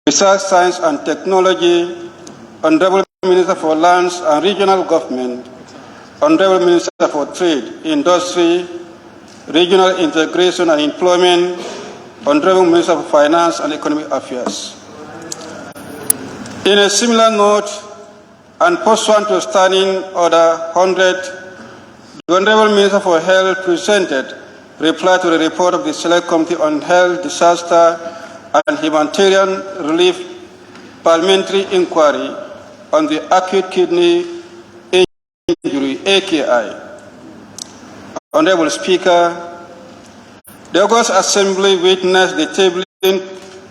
Research, Science and Technology, Honorable Minister for Lands and Regional Government, Honorable Minister for Trade, Industry, Regional Integration and Employment, Honorable Minister for Finance and Economic Affairs. In a similar note, and pursuant to Standing Order 100, the Honorable Minister for Health presented reply to the report of the Select Committee on Health, Disaster and Humanitarian Relief Parliamentary Inquiry on the Acute Kidney Injury, AKI. Honorable Speaker, the August Assembly witnessed the tabling,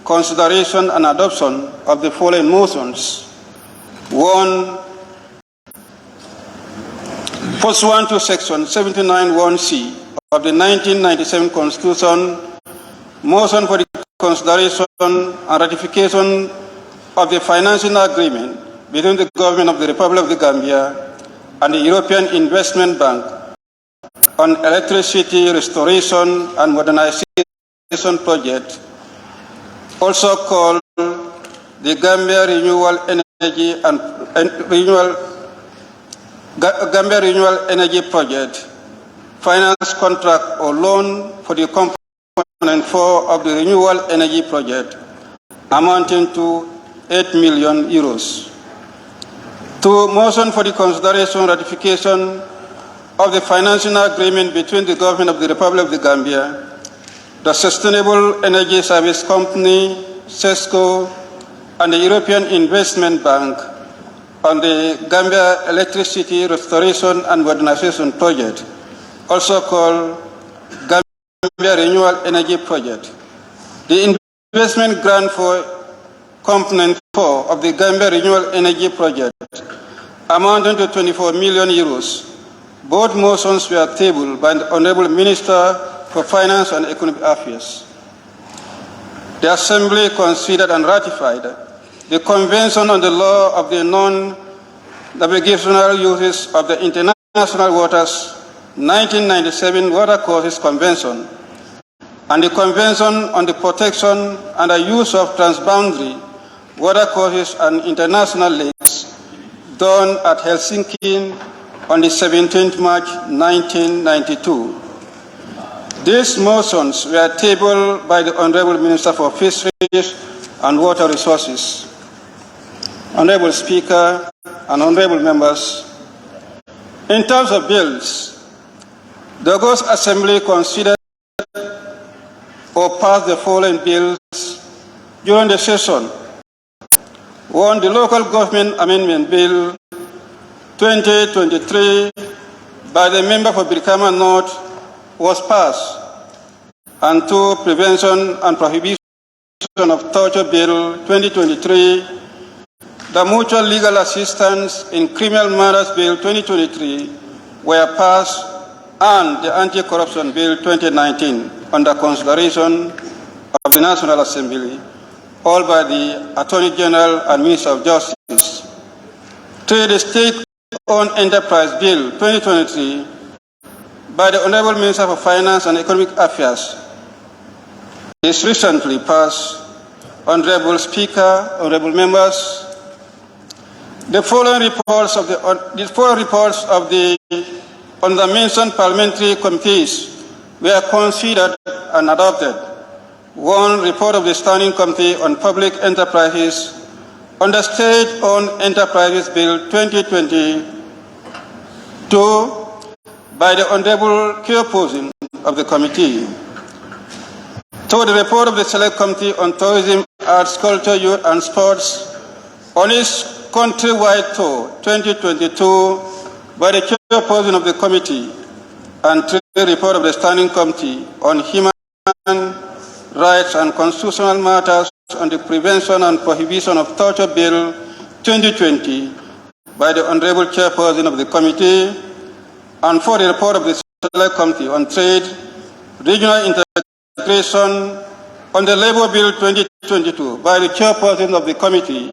consideration and adoption of the following motions. 1. Pursuant to Section 79(1)(c) of the 1997 Constitution, motion for the consideration and ratification of the financing agreement between the Government of the Republic of the Gambia and the European Investment Bank on electricity restoration and modernization project, also called the Gambia Renewable Energy Project, finance contract or loan for the component 4 of the Renewable Energy Project, amounting to €8 million. 2. Motion for the consideration and ratification of the financing agreement between the Government of the Republic of the Gambia, the Sustainable Energy Service Company, SESCO, and the European Investment Bank on the Gambia Electricity Restoration and Modernization Project, also called Gambia Renewable Energy Project. The investment grant for component 4 of the Gambia Renewable Energy Project, amounting to €24 million. Both motions were tabled by the Honorable Minister for Finance and Economic Affairs. The Assembly considered and ratified the Convention on the Law of the Non-Navigational Uses of the International Waters 1997 Watercourses Convention and the Convention on the Protection and the Use of Transboundary Watercourses and International Lakes, done at Helsinki on the 17th March 1992. These motions were tabled by the Honorable Minister for Fisheries and Water Resources. Honorable Speaker and Honorable Members, in terms of bills, the August Assembly considered or passed the following bills during the session. 1. The Local Government Amendment Bill 2023 by the member for Brikama North was passed, and 2. Prevention and Prohibition of Torture Bill 2023, the Mutual Legal Assistance in Criminal Matters Bill 2023 were passed, and the Anti-Corruption Bill 2019 under consideration of the National Assembly, all by the Attorney General and Minister of Justice. 3. The State-Owned Enterprise Bill 2023 by the Honorable Minister for Finance and Economic Affairs is recently passed. Honorable Speaker, honorable members, the following reports of the mentioned parliamentary committees were considered and adopted. 1. Report of the Standing Committee on Public Enterprises on the State-Owned Enterprises Bill 2022 by the Honorable Chairperson of the committee. 2. The report of the Select Committee on Tourism, Arts, Culture, Youth and Sports on its countrywide tour 2022 by the Chairperson of the committee. And 3. The report of the Standing Committee on Human Rights and Constitutional Matters on the Prevention and Prohibition of Torture Bill 2020 by the Honorable Chairperson of the committee. And 4. The report of the Select Committee on Trade, Regional Integration on the Labour Bill 2022 by the Chairperson of the committee.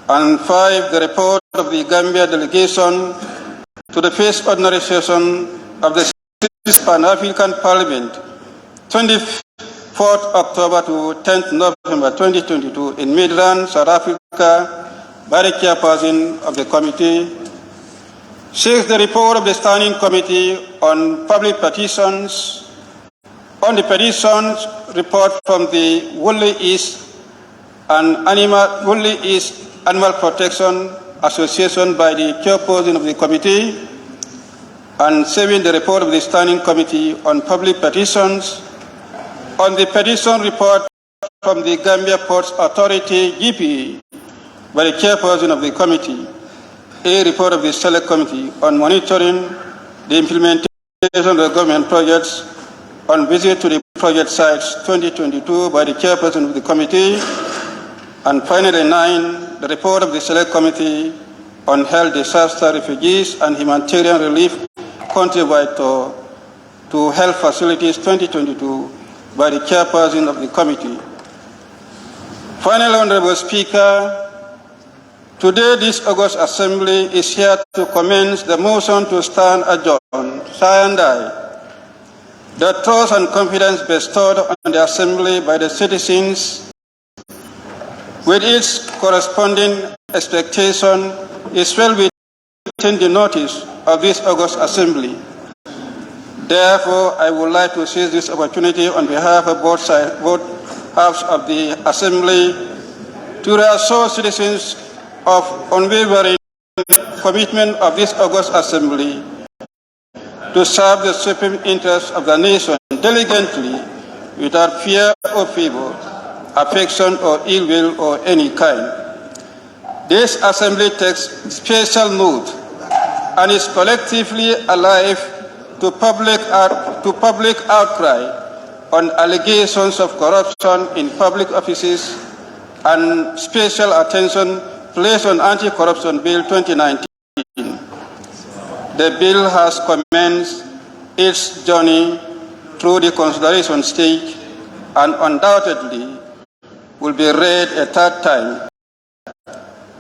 And 5. The report of the Gambia delegation to the first ordinary session of the Pan-African Parliament 24th 4th October to 10th November 2022 in Midrand, South Africa, by the chairperson of the committee. 6. The report of the Standing Committee on Public Petitions. On the petitions report from the Woolly East Animal Protection Association by the chairperson of the committee. And 7. The report of the Standing Committee on Public Petitions. On the petition report from the Gambia Ports Authority, GP, by the chairperson of the committee. A report of the Select Committee on monitoring the implementation of the government projects on visit to the project sites 2022 by the chairperson of the committee. And finally, 9, the report of the Select Committee on health disaster refugees and humanitarian relief contributed to health facilities 2022 by the chairperson of the committee. Finally, Honorable Speaker, today this August Assembly is here to commence the motion to stand adjourned, the trust and confidence bestowed on the Assembly by the citizens with its corresponding expectation is well within the notice of this August Assembly. Therefore, I would like to seize this opportunity on behalf of both halves of the Assembly to reassure citizens of unwavering commitment of this August Assembly to serve the supreme interests of the nation diligently without fear or favor, affection or ill will or any kind. This Assembly takes special note and is collectively alive to public outcry on allegations of corruption in public offices and special attention placed on Anti-Corruption Bill 2019. The bill has commenced its journey through the consideration stage and undoubtedly will be read a third time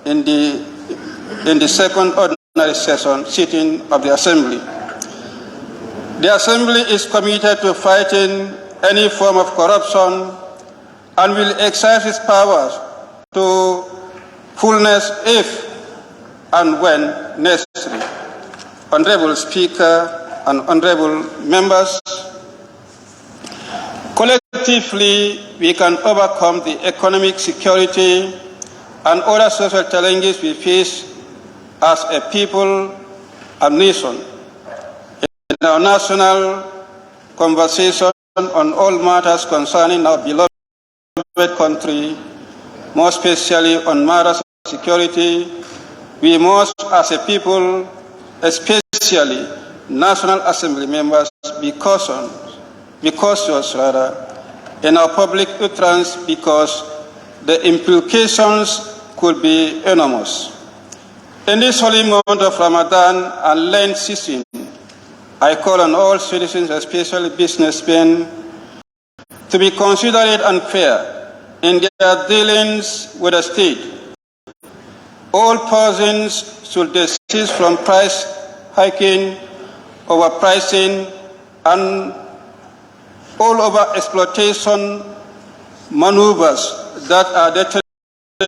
in the second ordinary sitting of the Assembly. The Assembly is committed to fighting any form of corruption and will exercise its powers to fullness if and when necessary. Honorable Speaker and honorable members, collectively we can overcome the economic, security and other social challenges we face as a people and nation. In our national conversation on all matters concerning our beloved country, more especially on matters of security, we must, as a people, especially National Assembly members, be cautious in our public utterance because the implications could be enormous. In this holy month of Ramadan and Lent season, I call on all citizens, especially businessmen, to be considerate and fair in their dealings with the state. All persons should desist from price hiking, overpricing, and all over exploitation maneuvers that are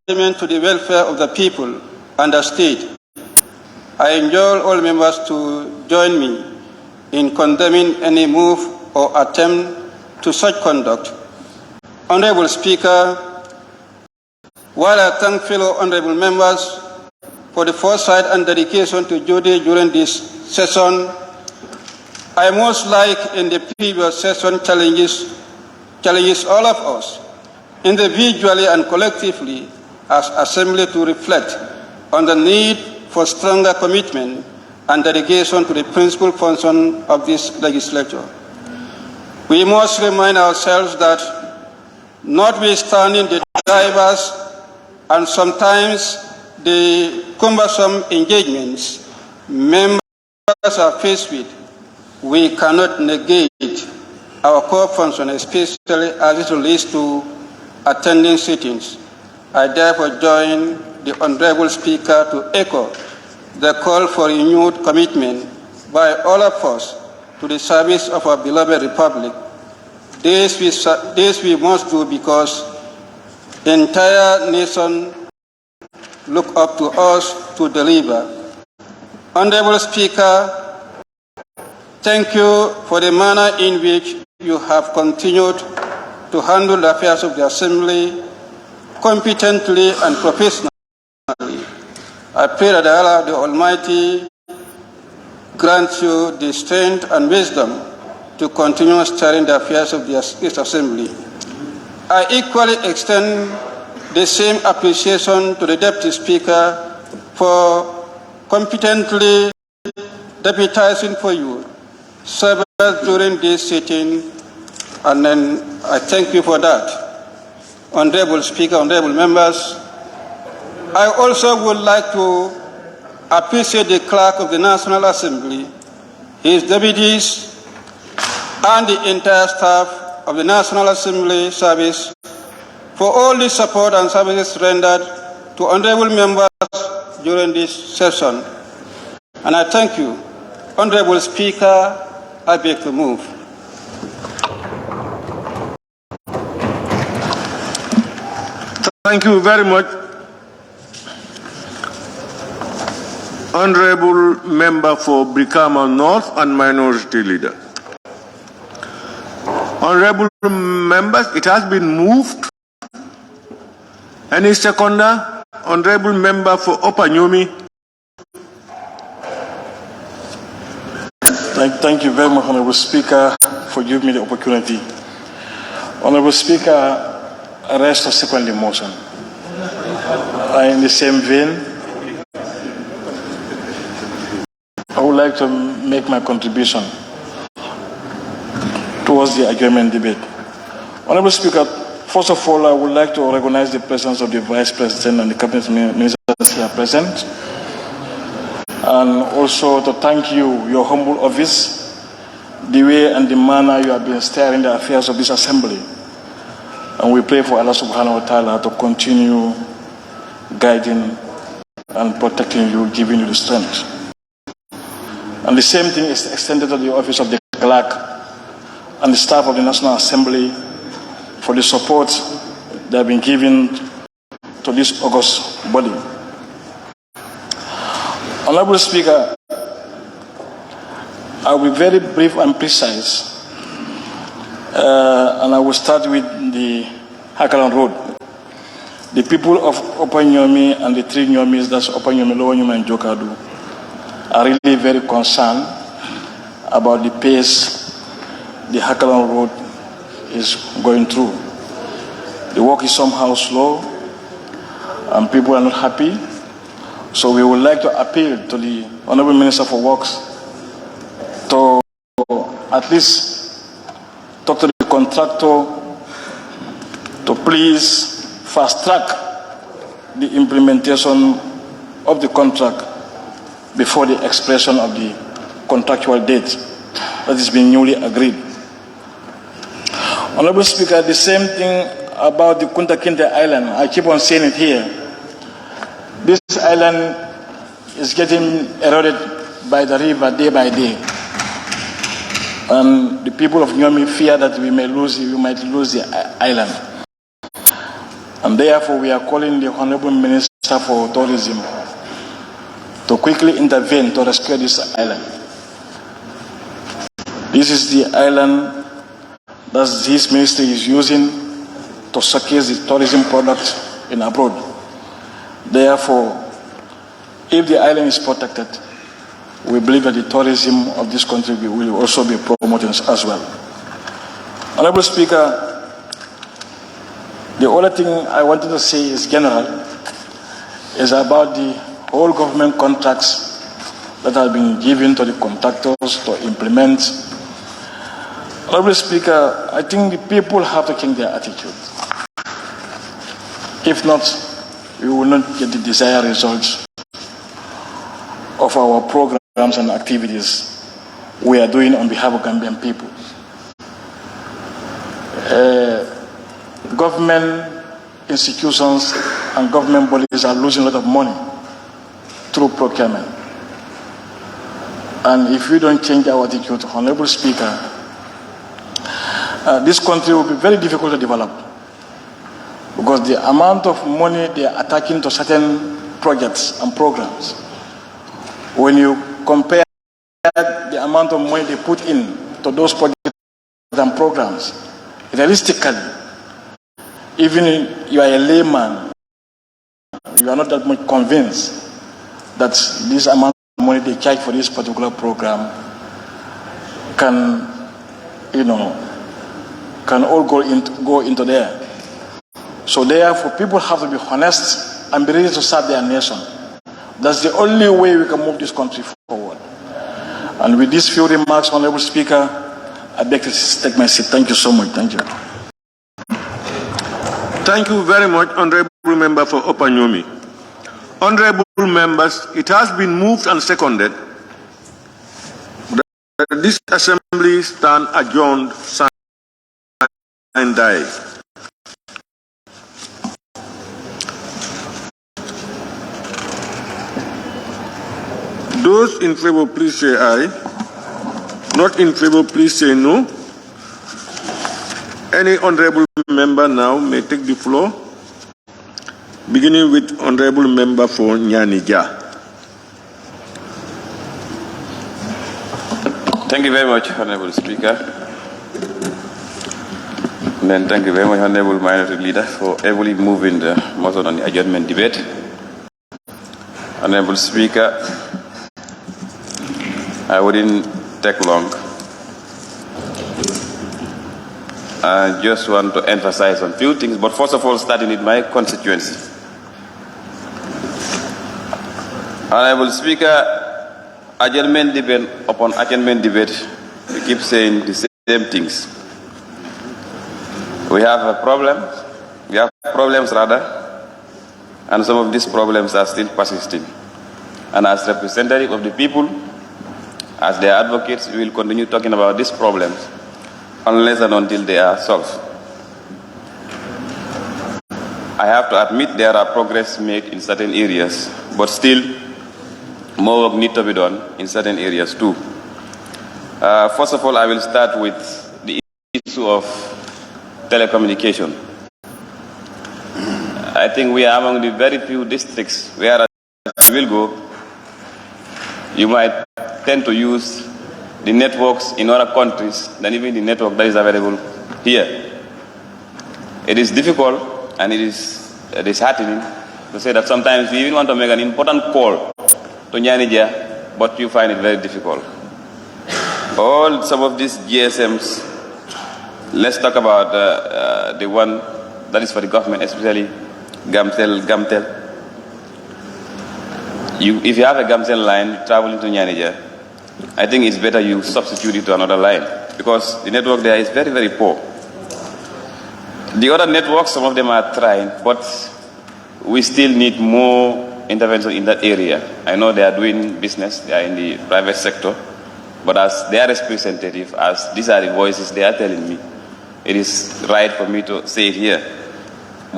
detrimental to the welfare of the people and the state. I enjoin all members to join me in condemning any move or attempt to such conduct. Honorable Speaker, while I thank fellow honorable members for the foresight and dedication to duty during this session, I most like in the previous session challenges all of us, individually and collectively, as Assembly to reflect on the need for stronger commitment and dedication to the principal function of this legislature. We must remind ourselves that notwithstanding the diverse and sometimes the cumbersome engagements members are faced with, we cannot negate our core function, especially as it relates to attending sittings. I therefore join the Honorable Speaker to echo the call for renewed commitment by all of us to the service of our beloved Republic. This we must do because the entire nation look up to us to deliver. Honorable Speaker, thank you for the manner in which you have continued to handle the affairs of the Assembly competently and professionally. I pray that Allah the Almighty grant you the strength and wisdom to continue steering the affairs of this Assembly. I equally extend the same appreciation to the Deputy Speaker for competently deputizing for you service during this sitting, and then I thank you for that. Honorable Speaker, honorable members, I also would like to appreciate the Clerk of the National Assembly, his deputies, and the entire staff of the National Assembly Service for all the support and services rendered to honorable members during this session. And I thank you. Honorable Speaker, I beg to move. Thank you very much. Honorable Member for Brikama North and Minority Leader. Honorable members, it has been moved. Any seconder? Honorable Member for Upper Nyomi. Thank you very much, Honorable Speaker, for giving me the opportunity. Honorable Speaker, I rest of second the motion. In the same vein, I would like to make my contribution towards the adjournment debate. Honorable Speaker, first of all, I would like to recognize the presence of the Vice President and the Cabinet Ministers here present, and also to thank you, your humble office, the way and the manner you have been steering the affairs of this Assembly. And we pray for Allah subhanahu wa ta'ala to continue guiding and protecting you, giving you the strength. And the same thing is extended to the office of the clerk and the staff of the National Assembly for the support they have been given to this august body. Honorable Speaker, I will be very brief and precise, and I will start with the Hakalan Road. The people of Upper Nyomi and the three Nyomis, that's Upper Nyomi, Lower Nyomi, and Jokadu, are really very concerned about the pace the Hakalan Road is going through. The work is somehow slow, and people are not happy. So we would like to appeal to the Honorable Minister for Works to at least talk to the contractor to please fast track the implementation of the contract before the expiration of the contractual date that is being newly agreed. Honorable Speaker, the same thing about the Kunta Kinte Island. I keep on saying it here. This island is getting eroded by the river day by day. And the people of Nyomi fear that we might lose the island. And therefore we are calling the Honorable Minister for Tourism to quickly intervene to rescue this island. This is the island that his ministry is using to showcase the tourism products in abroad. Therefore, if the island is protected, we believe that the tourism of this country will also be promoted as well. Honorable Speaker, the only thing I wanted to say is general, is about the whole government contracts that have been given to the contractors to implement. Honorable Speaker, I think the people have to change their attitude. If not, we will not get the desired results of our programs and activities we are doing on behalf of Gambian people. Government institutions and government bodies are losing a lot of money through procurement. And if we don't change our attitude, Honorable Speaker, this country will be very difficult to develop, because the amount of money they are attaching to certain projects and programs, when you compare the amount of money they put in to those projects and programs, realistically, even if you are a layman, you are not that much convinced that this amount of money they charge for this particular program can, can all go into there. So therefore, people have to be honest and be ready to serve their nation. That's the only way we can move this country forward. And with these few remarks, Honorable Speaker, I beg to take my seat. Thank you so much. Thank you. Thank you very much, Honorable Member for 𝒂𝒑𝒏. Honorable members, it has been moved and seconded that this assembly stand adjourned and die. Those in favor, please say aye. Not in favor, please say no. Any honorable member now may take the floor, beginning with honorable member for Nyanija. Thank you very much, Honorable Speaker. And then thank you very much, Honorable Minority Leader, for heavily moving the motion on the adjournment debate. Honorable Speaker, I wouldn't take long. I just want to emphasize on a few things, but first of all, starting with my constituency. Honorable Speaker, adjournment debate upon adjournment debate, we keep saying the same things. We have problems rather, and some of these problems are still persisting. And as representative of the people, as their advocates, we will continue talking about these problems unless and until they are solved. I have to admit there are progress made in certain areas, but still more work needs to be done in certain areas too. First of all, I will start with the issue of telecommunication. I think we are among the very few districts where, as you will go, you might tend to use the networks in other countries than even the network that is available here. It is difficult and it is disheartening to say that sometimes you even want to make an important call to Nyanija, but you find it very difficult. Some of these GSMs, let's talk about the one that is for the government, especially Gamtel. If you have a Gamtel line traveling to Nyanija, I think it's better you substitute it to another line, because the network there is very, very poor. The other networks, some of them are trying, but we still need more intervention in that area. I know they are doing business, they are in the private sector, but as their representative, as these are the voices they are telling me, it is right for me to say it here.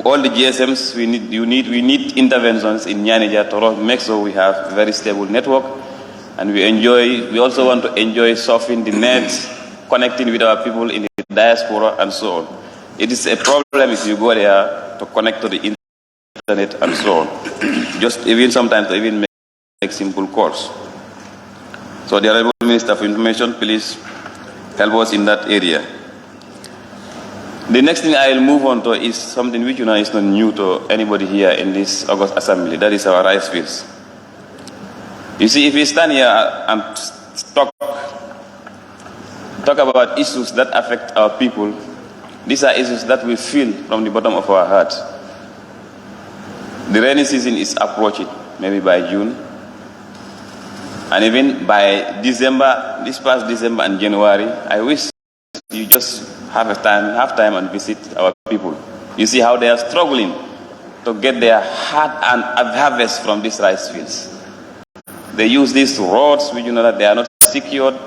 All the GSMs, we need interventions in Nyanija to make sure we have a very stable network. And we also want to enjoy surfing the net, connecting with our people in the diaspora and so on. It is a problem if you go there to connect to the internet and so on. Just even sometimes to even make simple calls. So the Honorable Minister of Information, please help us in that area. The next thing I will move on to is something which is not new to anybody here in this August Assembly. That is our rice fields. You see, if we stand here and talk about issues that affect our people, these are issues that we feel from the bottom of our heart. The rainy season is approaching, maybe by June. And even by December, this past December and January, I wish you just have time and visit our people. You see how they are struggling to get their hard-earned harvest from these rice fields. They use these roads, which you know that they are not secured,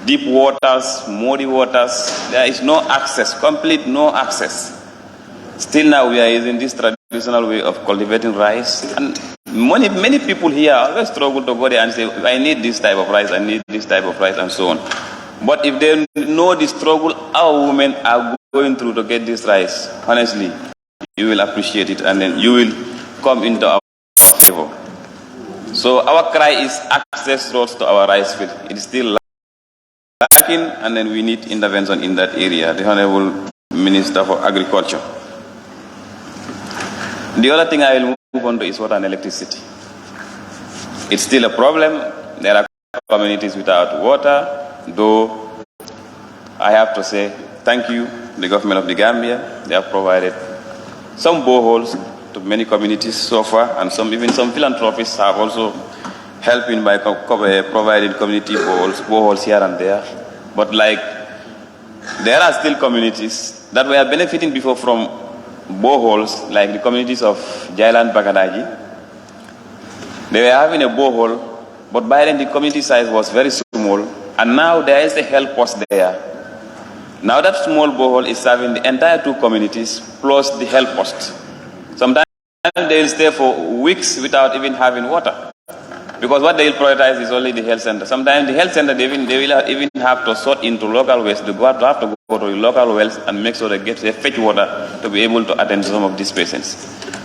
deep waters, muddy waters. There is no access, complete no access. Still now we are using this traditional way of cultivating rice. And many people here always struggle to go there and say, I need this type of rice, I need this type of rice, and so on. But if they know the struggle our women are going through to get this rice, honestly, you will appreciate it and then you will come into our favor. So our cry is access roads to our rice field. It is still lacking and then we need intervention in that area. The Honorable Minister for Agriculture. The other thing I will move on to is water and electricity. It's still a problem. There are communities without water, though I have to say thank you, the government of the Gambia. They have provided some boreholes to many communities so far, and even some philanthropists have also helped in by providing community boreholes here and there. But there are still communities that were benefiting before from boreholes, like the communities of 𝒂𝒄𝒄𝒏𝒆𝒍. They were having a borehole, but by then the community size was very small, and now there is a health post there. Now that small borehole is serving the entire 2 communities plus the health post. Sometimes they will stay for weeks without even having water, because what they will prioritize is only the health center. Sometimes the health center, they will even have to sort into local wells. They have to go to the local wells and make sure they fetch water to be able to attend to some of these patients.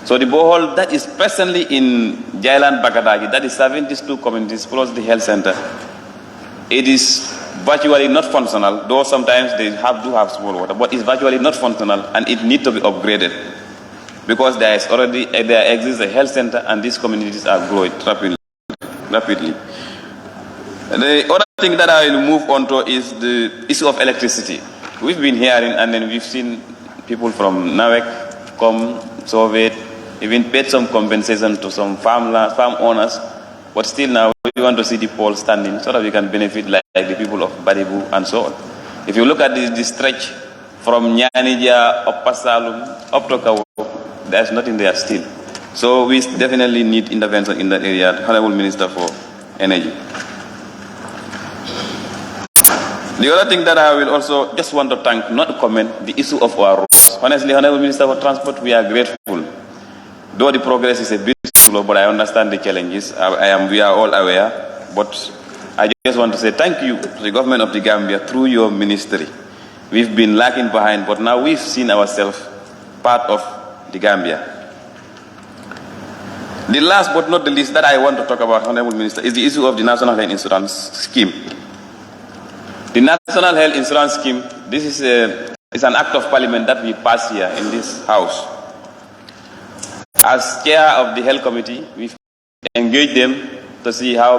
So the borehole that is presently in 𝒂𝒂𝒄𝒏𝒆𝒍, that is serving these 2 communities plus the health center, it is virtually not functional, though sometimes they do have small water, but it's virtually not functional and it needs to be upgraded because there exists a health center and these communities are growing rapidly. The other thing that I will move on to is the issue of electricity. We've been hearing and then we've seen people from 𝒂𝒂𝒄𝒏 come, survey, even paid some compensation to some farm owners, but still now we want to see the pole standing so that we can benefit like the people of Baribu and so on. If you look at the stretch from Nyanija up Pasalum up to Kawo, there's nothing there still. So we definitely need intervention in that area. Honorable Minister for Energy. The other thing that I will also just want to thank, not comment, the issue of our roads. Honestly, Honorable Minister for Transport, we are grateful. Though the progress is a bit slow, but I understand the challenges. We are all aware. But I just want to say thank you to the government of the Gambia through your ministry. We've been lagging behind, but now we've seen ourselves part of the Gambia. The last but not the least that I want to talk about, Honorable Minister, is the issue of the National Health Insurance Scheme. The National Health Insurance Scheme, this is an act of parliament that we pass here in this house. As chair of the health committee, we've engaged them to see how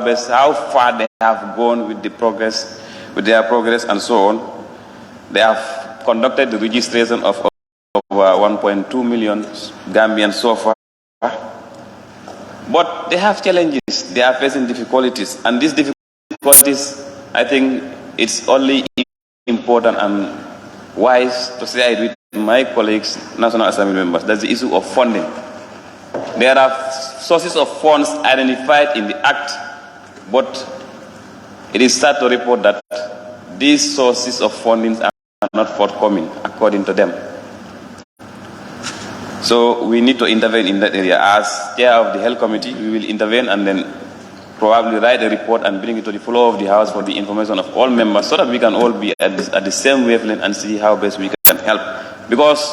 far they have gone with their progress and so on. They have conducted the registration of over 1.2 million Gambians so far. But they have challenges, they are facing difficulties, and these difficulties, I think it's only important and wise to say with my colleagues, National Assembly members, that's the issue of funding. There are sources of funds identified in the Act, but it is sad to report that these sources of funding are not forthcoming, according to them. So we need to intervene in that area. As chair of the health committee, we will intervene and then probably write a report and bring it to the floor of the House for the information of all members so that we can all be at the same wavelength and see how best we can help. Because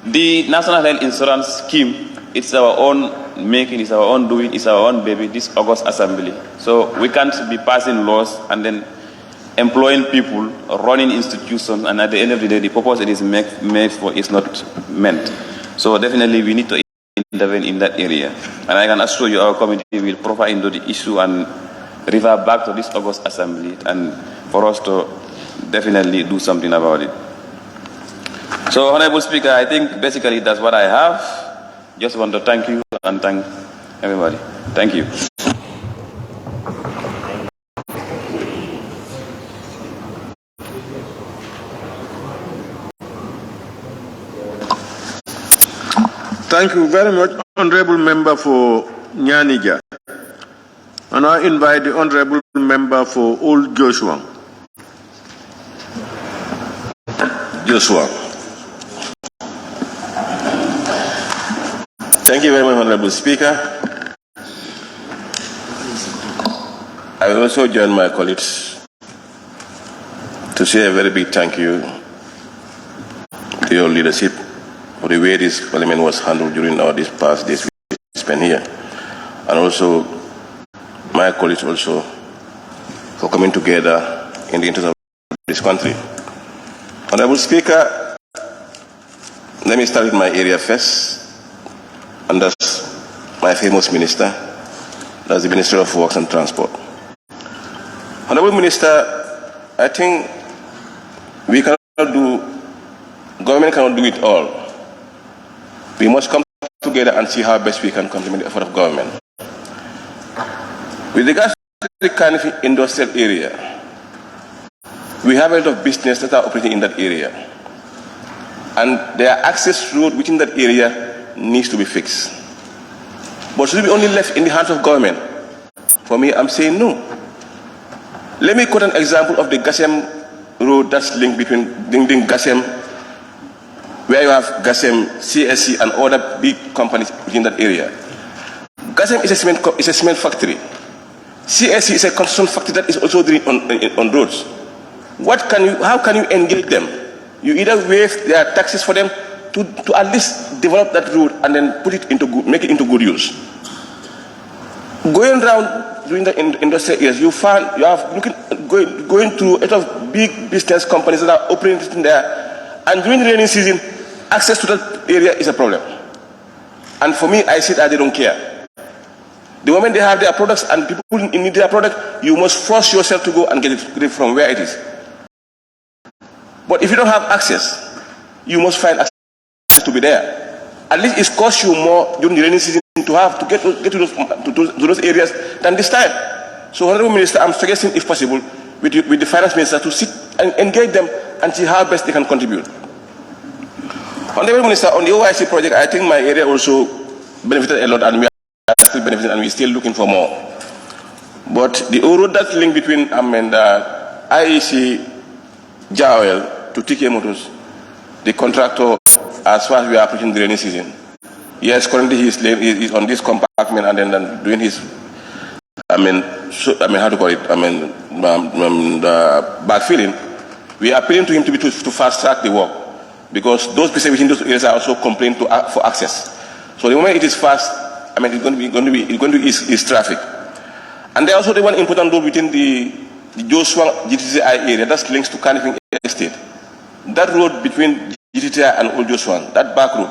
the National Health Insurance Scheme, it's our own making, it's our own doing, it's our own baby, this August Assembly. So we can't be passing laws and then employing people, running institutions, and at the end of the day, the purpose it is made for is not meant. So definitely we need to intervene in that area. And I can assure you our committee will profile into the issue and revert back to this August Assembly and for us to definitely do something about it. So, Honorable Speaker, I think basically that's what I have. Just want to thank you and thank everybody. Thank you. Thank you very much, Honorable Member for Nyanija. And I invite the Honorable Member for Old Joshua. Thank you very much, Honorable Speaker. I will also join my colleagues to say a very big thank you to your leadership for the way this parliament was handled during these past days we spent here, and also my colleagues also for coming together in the interest of this country. Honorable Speaker, let me start with my area first, and that's my famous minister, that's the Ministry of Works and Transport. Honorable Minister, I think government cannot do it all. We must come together and see how best we can complement the effort of government. With regards to the kind of industrial area, we have a lot of business that are operating in that area, and their access road within that area needs to be fixed. But should it be only left in the hands of government? For me, I'm saying no. Let me quote an example of the Gassem road that's linked between Ding Gassem, where you have Gassem, CSC, and other big companies within that area. Gassem is a cement factory. CSC is a construction factory that is also doing on roads. How can you engage them? You either waive their taxes for them to at least develop that road and then make it into good use. Going around during the industrial years, going through a lot of big business companies that are operating there, and during the rainy season, access to that area is a problem. And for me, I see that they don't care. The moment they have their products and people need their product, you must force yourself to go and get it from where it is. But if you don't have access, you must find access to be there. At least it costs you more during the rainy season to get to those areas than this time. So, Honorable Minister, I'm suggesting, if possible, with the Finance Minister to sit and engage them and see how best they can contribute. Honorable Minister, on the OIC project, I think my area also benefited a lot, and we are still benefiting, and we're still looking for more. But the road that's linked between IEC Jawel to TK Motors, the contractor, as far as we are approaching the rainy season, yes, currently he's on this compartment and then doing his, backfilling. We are appealing to him to fast track the work, because those people within those areas are also complaining for access. So the moment it is fast, it's going to ease traffic. And there also the one important road within the Joshua GTCI area that links to Canifing Estate. That road between GTCI and Old Joshua, that back road,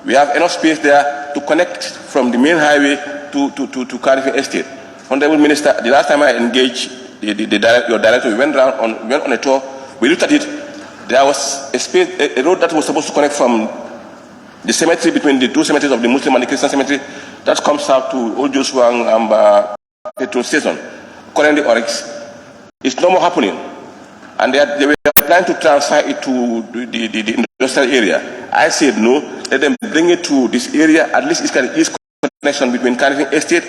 we have enough space there to connect from the main highway to Canifing Estate. Honorable Minister, the last time I engaged your director, we went on a tour, we looked at it. There was a road that was supposed to connect from the cemetery, between the two cemeteries of the Muslim and the Christian cemetery, that comes out to Old Joshua and petrol station, currently Oryx. It's no more happening. And they were planning to transfer it to the industrial area. I said no, let them bring it to this area, at least it's got an easy connection between Canifing Estate,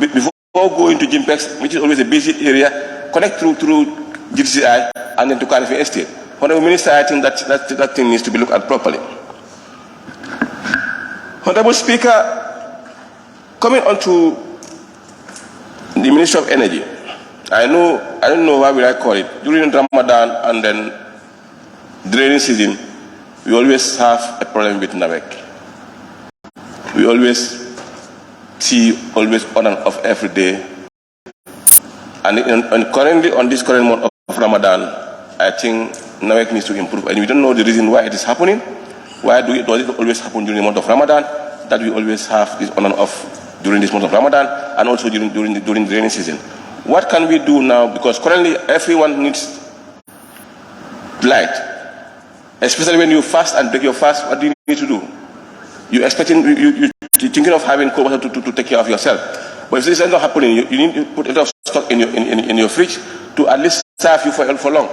before going to Jimpex, which is always a busy area, connect through GTCI and then to Canifing Estate. Honorable Minister, I think that thing needs to be looked at properly. Honorable Speaker, coming on to the Ministry of Energy, I don't know why will I call it. During Ramadan and then the rainy season, we always have a problem with NAWEC. We always see on and off every day. And currently, on this current month of Ramadan, I think NAWEC needs to improve. And we don't know the reason why it is happening. Why does it always happen during the month of Ramadan, that we always have this on and off during this month of Ramadan, and also during the rainy season? What can we do now? Because currently everyone needs light. Especially when you fast and break your fast, what do you need to do? You're thinking of having cold water to take care of yourself. But if this is not happening, you need to put a lot of stock in your fridge to at least serve you for long.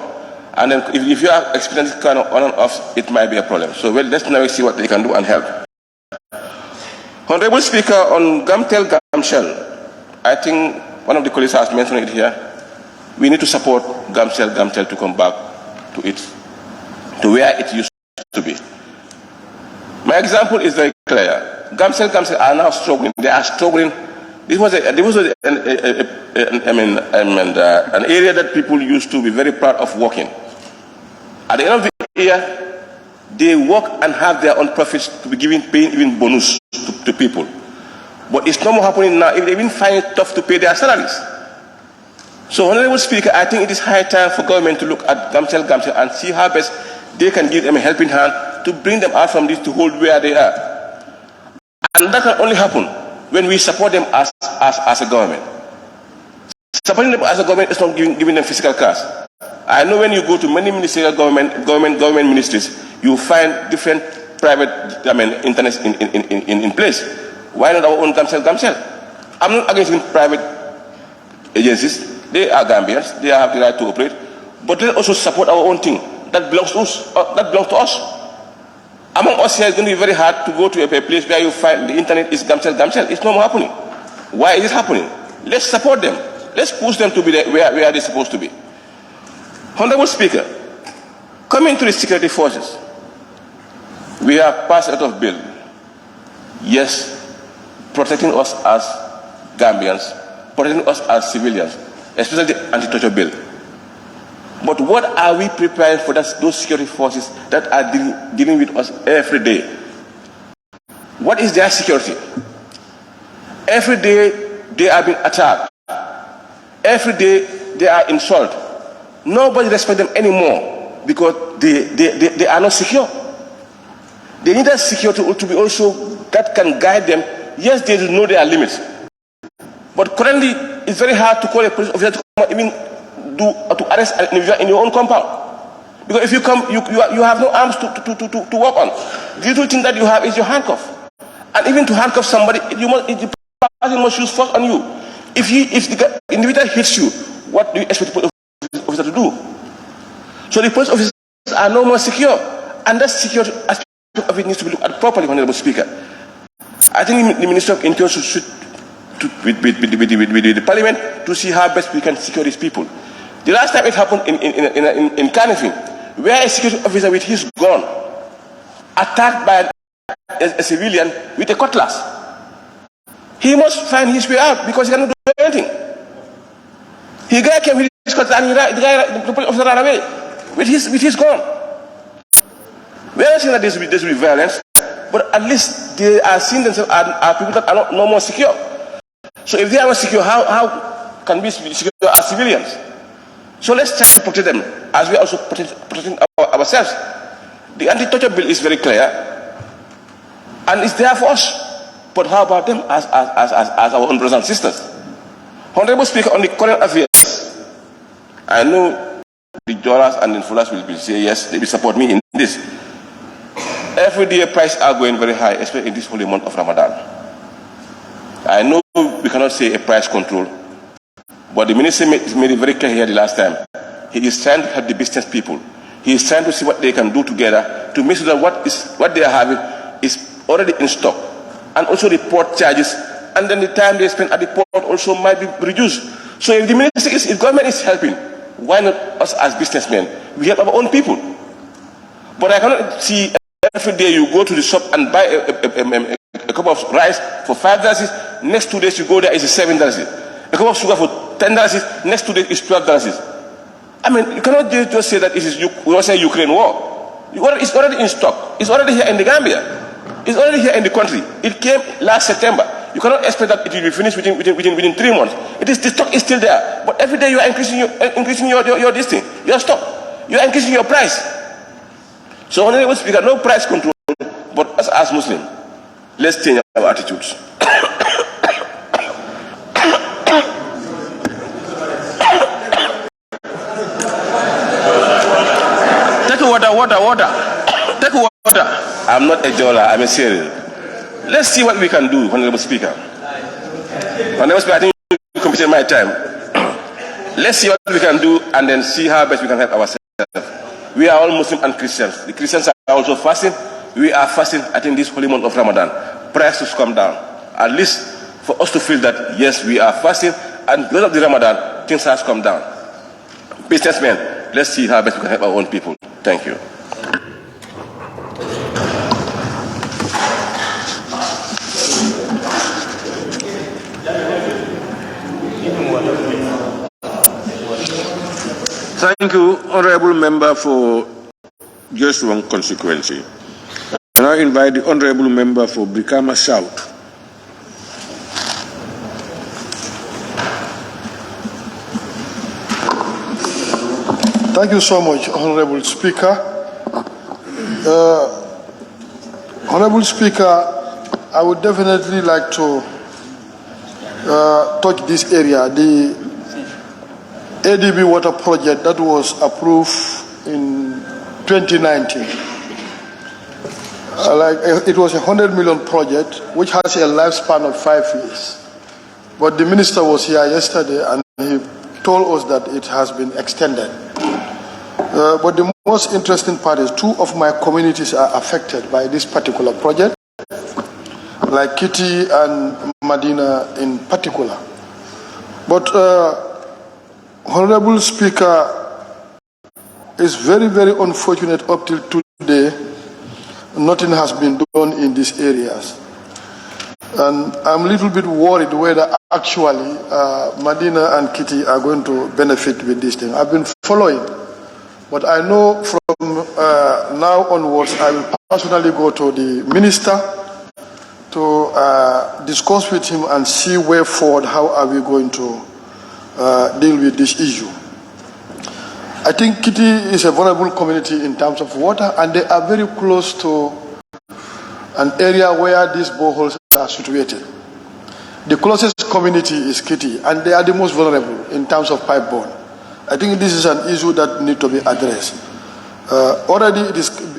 And then if you are experiencing kind of on and off, it might be a problem. So let's now see what they can do and help. Honorable Speaker, on 𝒂𝒄𝒄𝒏, I think one of the colleagues has mentioned it here. We need to support 𝒂𝒄𝒄𝒏 to come back to where it used to be. My example is very clear. 𝒂𝒄𝒄𝒏 are now struggling. They are struggling This was an area that people used to be very proud of working. At the end of the year, they work and have their own profits to be paying even bonus to people. But it's no more happening now. They even find it tough to pay their salaries. So, Honorable Speaker, I think it is high time for government to look at 𝒂𝒂𝒂𝒂 and see how best they can give them a helping hand to bring them out from this to hold where they are. And that can only happen when we support them as a government. Supporting them as a government is not giving them physical cars. I know when you go to many ministerial government ministries, you find different private internets in place. Why not our own 𝒂𝒂𝒂𝒂? I'm not against private agencies. They are Gambians. They have the right to operate. But they also support our own thing. That belongs to us. Among us here, it's going to be very hard to go to a place where you find the internet is 𝒂𝒂𝒂𝒂. It's no more happening. Why is it happening? Let's support them. Let's push them to be there where they're supposed to be. Honorable Speaker, coming to the security forces, we have passed a lot of bill. Yes, protecting us as Gambians, protecting us as civilians, especially the anti-torture bill. But what are we preparing for those security forces that are dealing with us every day? What is their security? Every day they are being attacked. Every day they are insulted. Nobody respects them anymore because they are not secure. They need that security to be also that can guide them. Yes, they do know their limits. But currently, it's very hard to call a police officer to come even to arrest an individual in your own compound. Because if you come, you have no arms to work on. The little thing that you have is your handcuff. And even to handcuff somebody, the person must use force on you. If the individual hits you, what do you expect the police officer to do? So the police officers are no more secure. And that security aspect of it needs to be looked at properly, Honorable Speaker. I think the Minister of Interior should with the Parliament to see how best we can secure these people. The last time it happened in Kanifing, where a security officer with his gun attacked by a civilian with a cutlass. He must find his way out because he cannot do anything. The guy came with his cutlass and the police officer ran away with his gun. We are not saying that there will be violence, but at least they are seeing themselves as people that are no more secure. So if they are not secure, how can we be secure as civilians? So let's try to protect them as we are also protecting ourselves. The anti-torture bill is very clear and it's there for us. But how about them as our own brothers and sisters? Honorable Speaker, on the current affairs, I know the Joras and the Fullers will say yes, they will support me in this. Every day prices are going very high, especially in this holy month of Ramadan. I know we cannot say a price control, but the minister made it very clear here the last time. He is trying to help the business people. He is trying to see what they can do together to make sure that what they are having is already in stock. And also the port charges, and then the time they spend at the port also might be reduced. So if the minister if government is helping, why not us as businessmen? We help our own people. But I cannot see every day you go to the shop and buy a cup of rice for $5. Next 2 days you go there, it's $7. A cup of sugar for $10. Next 2 days is $12. I mean, you cannot just say that it is Ukraine war. It's already in stock. It's already here in the Gambia. It's already here in the country. It came last September. You cannot expect that it will be finished within 3 months. The stock is still there. But every day you are increasing your this thing, your stock. You are increasing your price. So Honorable Speaker, no price control, but us as Muslims, let's change our attitudes. Take water. Take water. I'm not a jola, I'm a serial. Let's see what we can do, Honorable Speaker. Honorable Speaker, I think you completed my time. Let's see what we can do and then see how best we can help ourselves. We are all Muslims and Christians. The Christians are also fasting. We are fasting, I think, this holy month of Ramadan. Prices come down. At least for us to feel that, yes, we are fasting, and because of the Ramadan, things have come down. Businessmen, let's see how best we can help our own people. Thank you. Thank you, Honorable Member for Joshua constituency. And I invite the Honorable Member for Brikama South. Thank you so much, Honorable Speaker. Honorable Speaker, I would definitely like to touch this area, the ADB water project that was approved in 2019. It was a 100 million project which has a lifespan of 5 years. But the minister was here yesterday and he told us that it has been extended. But the most interesting part is 2 of my communities are affected by this particular project, like Kitty and Medina in particular. But Honorable Speaker, it's very, very unfortunate up till today, nothing has been done in these areas. And I'm a little bit worried whether actually Medina and Kitty are going to benefit with this thing. I've been following, but I know from now onwards I will personally go to the minister to discuss with him and see way forward how are we going to deal with this issue. I think Kitty is a vulnerable community in terms of water, and they are very close to an area where these boreholes are situated. The closest community is Kitty, and they are the most vulnerable in terms of pipe borne. I think this is an issue that needs to be addressed. Already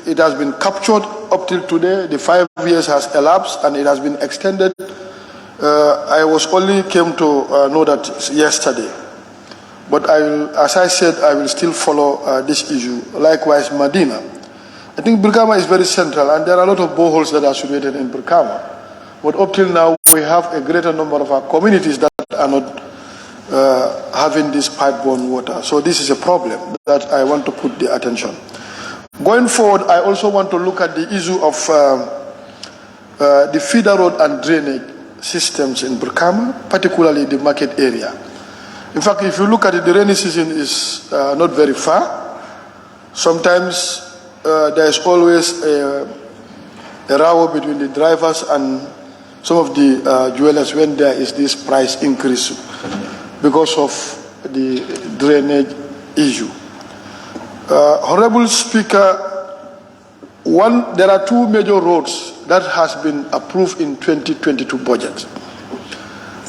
it has been captured up till today. The 5 years has elapsed and it has been extended. I only came to know that yesterday. But I will, as I said, I will still follow this issue. Likewise, Medina. I think Brikama is very central, and there are a lot of boreholes that are situated in Brikama. But up till now, we have a greater number of our communities that are not having this pipe-borne water. So this is a problem that I want to put the attention. Going forward, I also want to look at the issue of the feeder road and drainage systems in Brikama, particularly the market area. In fact, if you look at it, the rainy season is not very far. Sometimes there is always a row between the drivers and some of the jewelers when there is this price increase because of the drainage issue. Honorable Speaker, there are 2 major roads that has been approved in 2022 budget.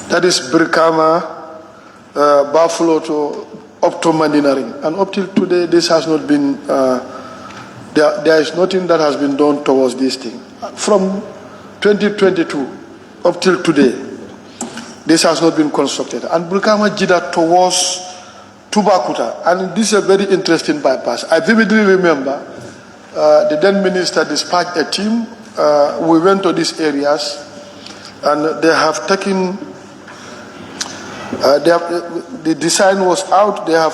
That is Brikama, Buffalo to up to Mandinaring. And up till today, this has not been, there is nothing that has been done towards this thing. From 2022 up till today, this has not been constructed. And Brikama Jida towards Tubakuta. And this is a very interesting bypass. I vividly remember the then minister dispatched a team. We went to these areas and they have taken, the design was out, they have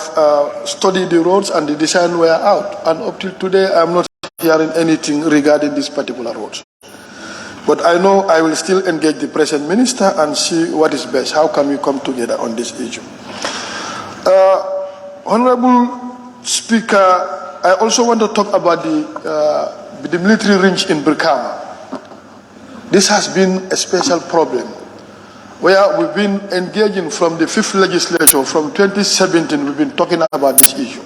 studied the roads and the design were out. And up till today, I'm not hearing anything regarding this particular roads. But I know I will still engage the present minister and see what is best. How can we come together on this issue? Honorable Speaker, I also want to talk about the military range in Brikama. This has been a special problem where we've been engaging from the 5th legislature, from 2017, we've been talking about this issue.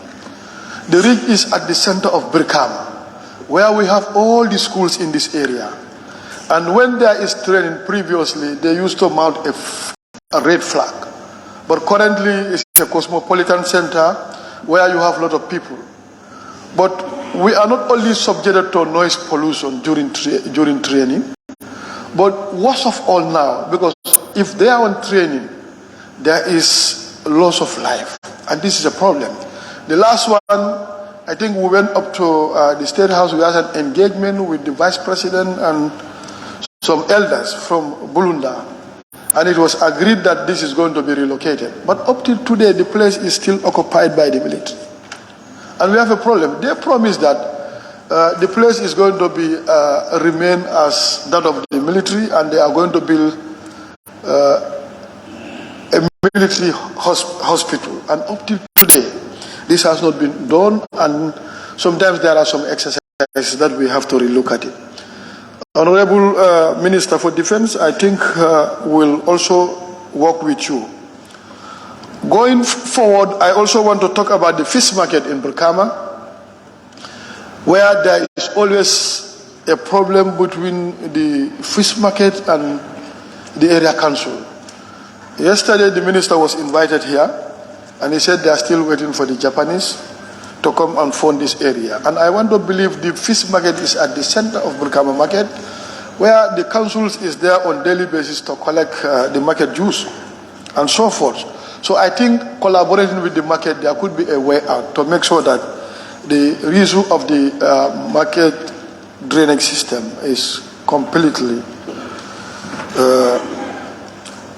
The ridge is at the center of Brikama, where we have all the schools in this area. And when there is training previously, they used to mount a red flag. But currently, it's a cosmopolitan center where you have a lot of people. But we are not only subjected to noise pollution during training, but worst of all now, because if they are on training, there is loss of life. And this is a problem. The last one, I think we went up to the State House, we had an engagement with the Vice President and some elders from Bulunda. And it was agreed that this is going to be relocated. But up till today, the place is still occupied by the military. And we have a problem. They promised that the place is going to be remain as that of the military, and they are going to build a military hospital. And up till today, This has not been done, and sometimes there are some exercises that we have to relook at it. Honorable Minister for Defense, I think will also work with you. Going forward, I also want to talk about the fish market in Brikama, where there is always a problem between the fish market and the area council. Yesterday, the minister was invited here, and he said they are still waiting for the Japanese to come and fund this area. And I want to believe the fish market is at the center of Brikama market, where the council is there on daily basis to collect the market dues and so forth. So I think collaborating with the market, there could be a way out to make sure that the issue of the market drainage system is completely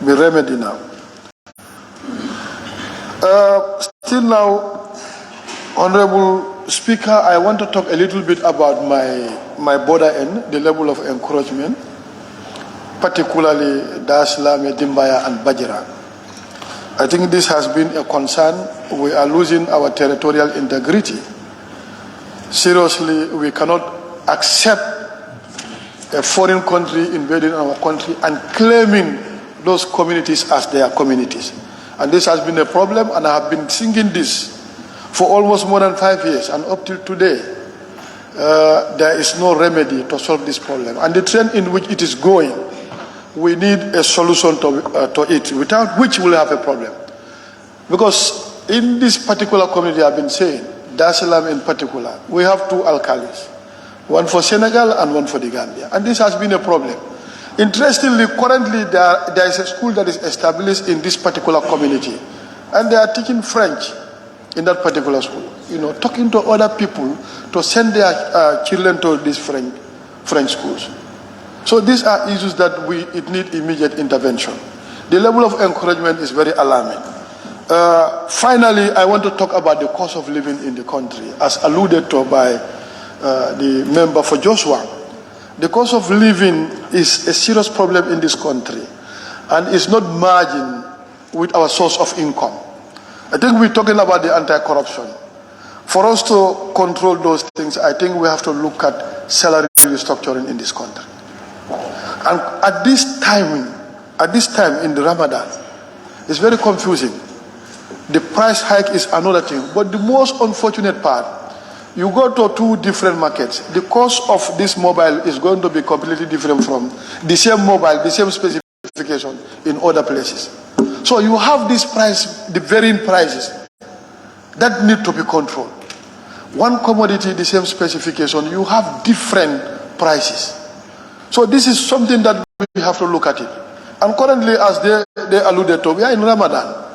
be remedied now. Still now, Honorable Speaker, I want to talk a little bit about my border end, the level of encouragement, particularly Dar es Salaam, Dimbaya, and Bajira. I think this has been a concern. We are losing our territorial integrity. Seriously, we cannot accept a foreign country invading our country and claiming those communities as their communities. And this has been a problem, and I have been singing this for almost more than 5 years, and up till today, there is no remedy to solve this problem. And the trend in which it is going, we need a solution to it, without which we'll have a problem. Because in this particular community, I've been saying, Dar es Salaam in particular, we have 2 alcalis, one for Senegal and one for the Gambia. And this has been a problem. Interestingly, currently there is a school that is established in this particular community, and they are teaching French in that particular school. You know, talking to other people to send their children to these French schools. So these are issues that it need immediate intervention. The level of encouragement is very alarming. Finally, I want to talk about the cost of living in the country, as alluded to by the member for Joshua. The cost of living is a serious problem in this country, and it's not merging with our source of income. I think we're talking about the anti-corruption. For us to control those things, I think we have to look at salary restructuring in this country. And at this time in the Ramadan, it's very confusing. The price hike is another thing. But the most unfortunate part, you go to 2 different markets. The cost of this mobile is going to be completely different from the same mobile, the same specification in other places. So you have this price, the varying prices that need to be controlled. One commodity, the same specification, you have different prices. So this is something that we have to look at it. And currently, as they alluded to, we are in Ramadan.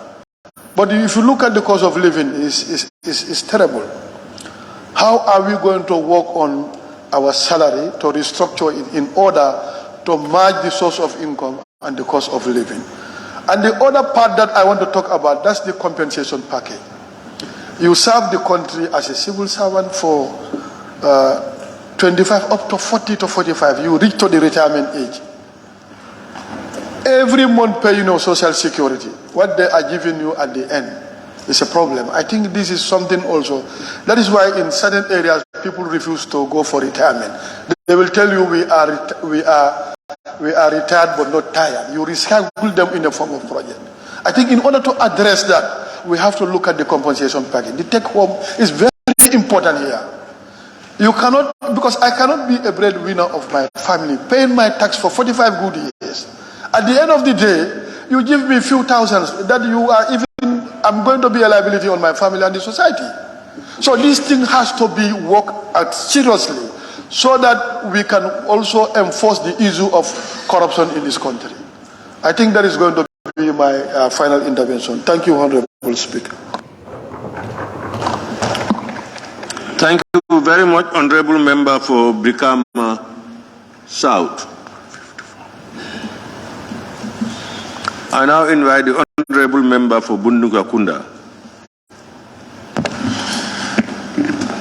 But if you look at the cost of living, it's terrible. How are we going to work on our salary to restructure it in order to match the source of income and the cost of living? And the other part that I want to talk about, that's the compensation package. You serve the country as a civil servant for 25 up to 40 to 45, you reach to the retirement age. Every month pay social security. What they are giving you at the end is a problem. I think this is something also. That is why in certain areas people refuse to go for retirement. They will tell you we are retired but not tired. You recycle them in the form of project. I think in order to address that, we have to look at the compensation package. The take home is very important here. You cannot, because I cannot be a breadwinner of my family, paying my tax for 45 good years. At the end of the day, you give me a few thousands that you are even, I'm going to be a liability on my family and the society. So this thing has to be worked out seriously so that we can also enforce the issue of corruption in this country. I think that is going to be my final intervention. Thank you, Honorable Speaker. Thank you very much, Honorable Member for Brikama South. I now invite the Honorable Member for Bunduga-Kunda.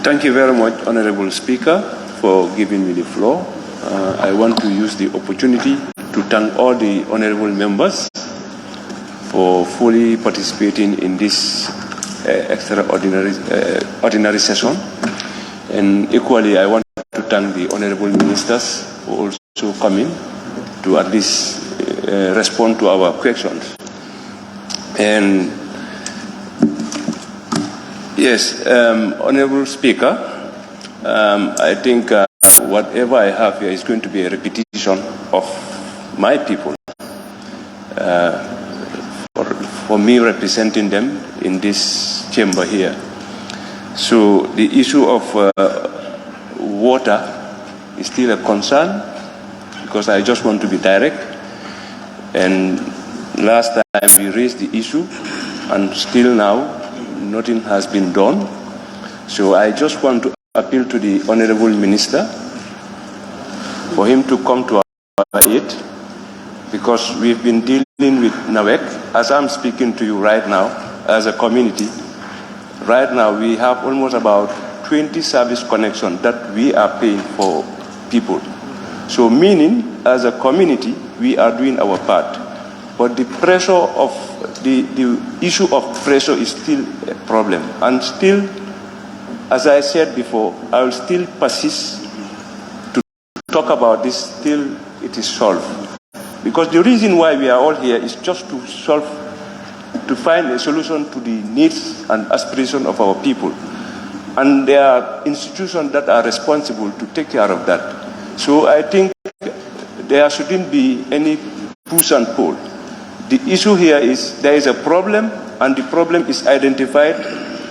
Thank you very much, Honorable Speaker, for giving me the floor. I want to use the opportunity to thank all the honorable members for fully participating in this ordinary session. And equally, I want to thank the honorable ministers for also coming to at least respond to our questions. And yes, Honorable Speaker, I think whatever I have here is going to be a repetition of my people, for me representing them in this chamber here. So the issue of water is still a concern, because I just want to be direct. And last time we raised the issue, and still now nothing has been done. So I just want to appeal to the Honorable Minister for him to come to our aid, because we've been dealing with 𝒂𝒄𝒄𝒏. As I'm speaking to you right now, as a community, right now we have almost about 20 service connections that we are paying for people. So meaning, as a community, we are doing our part. But the pressure of the issue of pressure is still a problem. And still, as I said before, I will still persist to talk about this till it is solved. Because the reason why we are all here is just to find a solution to the needs and aspirations of our people. And there are institutions that are responsible to take care of that. So I think there shouldn't be any push and pull. The issue here is there is a problem, and the problem is identified.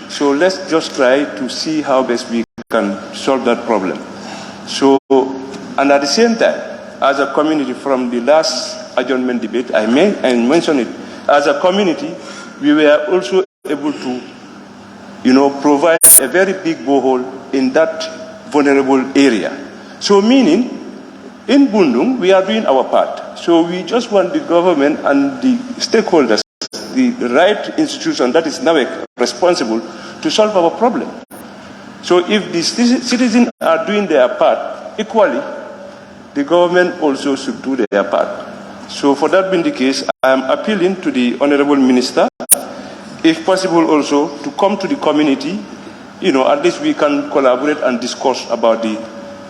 So let's just try to see how best we can solve that problem. So, and at the same time, as a community, from the last adjournment debate, I mentioned it, as a community, we were also able to, provide a very big borehole in that vulnerable area. So meaning, in Bundung, we are doing our part. So we just want the government and the stakeholders, the right institution, that is 𝒂𝒃, responsible to solve our problem. So if the citizens are doing their part, equally, the government also should do their part. So for that being the case, I am appealing to the Honorable Minister, if possible also, to come to the community, at least we can collaborate and discuss about the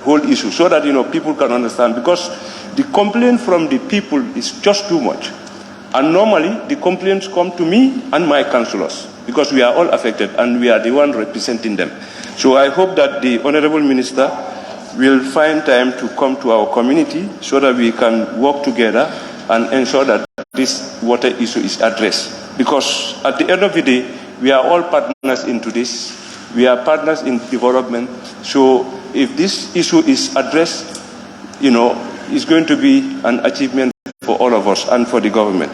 whole issue, so that, people can understand. Because the complaint from the people is just too much. And normally, the complaints come to me and my councillors, because we are all affected and we are the one representing them. So I hope that the Honorable Minister will find time to come to our community so that we can work together and ensure that this water issue is addressed. Because at the end of the day, we are all partners into this. We are partners in development. So if this issue is addressed, it's going to be an achievement for all of us and for the government.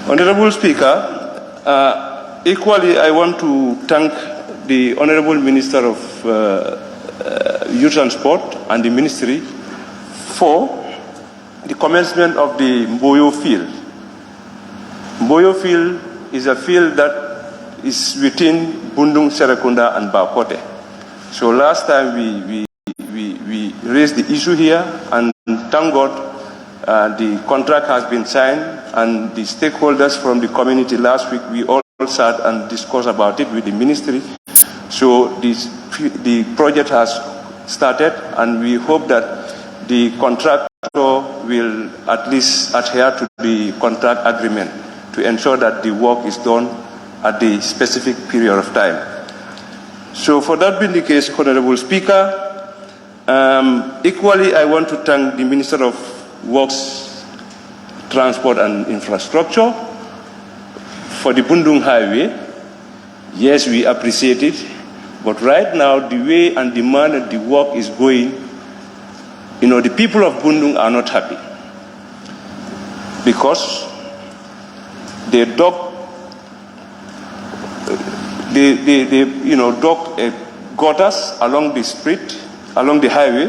Honorable Speaker, equally I want to thank the Honorable Minister of Youth and Sport and the Ministry for the commencement of the Mboyo field. Mboyo field is a field that is within Bundung, Serekunda and Bakote. So last time we raised the issue here, and thank God the contract has been signed, and the stakeholders from the community last week, we all sat and discussed about it with the ministry. So the project has started, and we hope that the contractor will at least adhere to the contract agreement to ensure that the work is done at the specific period of time. So for that being the case, Honorable Speaker, equally I want to thank the Minister of Works, Transport and Infrastructure for the Bundung Highway. Yes, we appreciate it, but right now the way and the manner the work is going, the people of Bundung are not happy, because they dug gutters along the street, along the highway,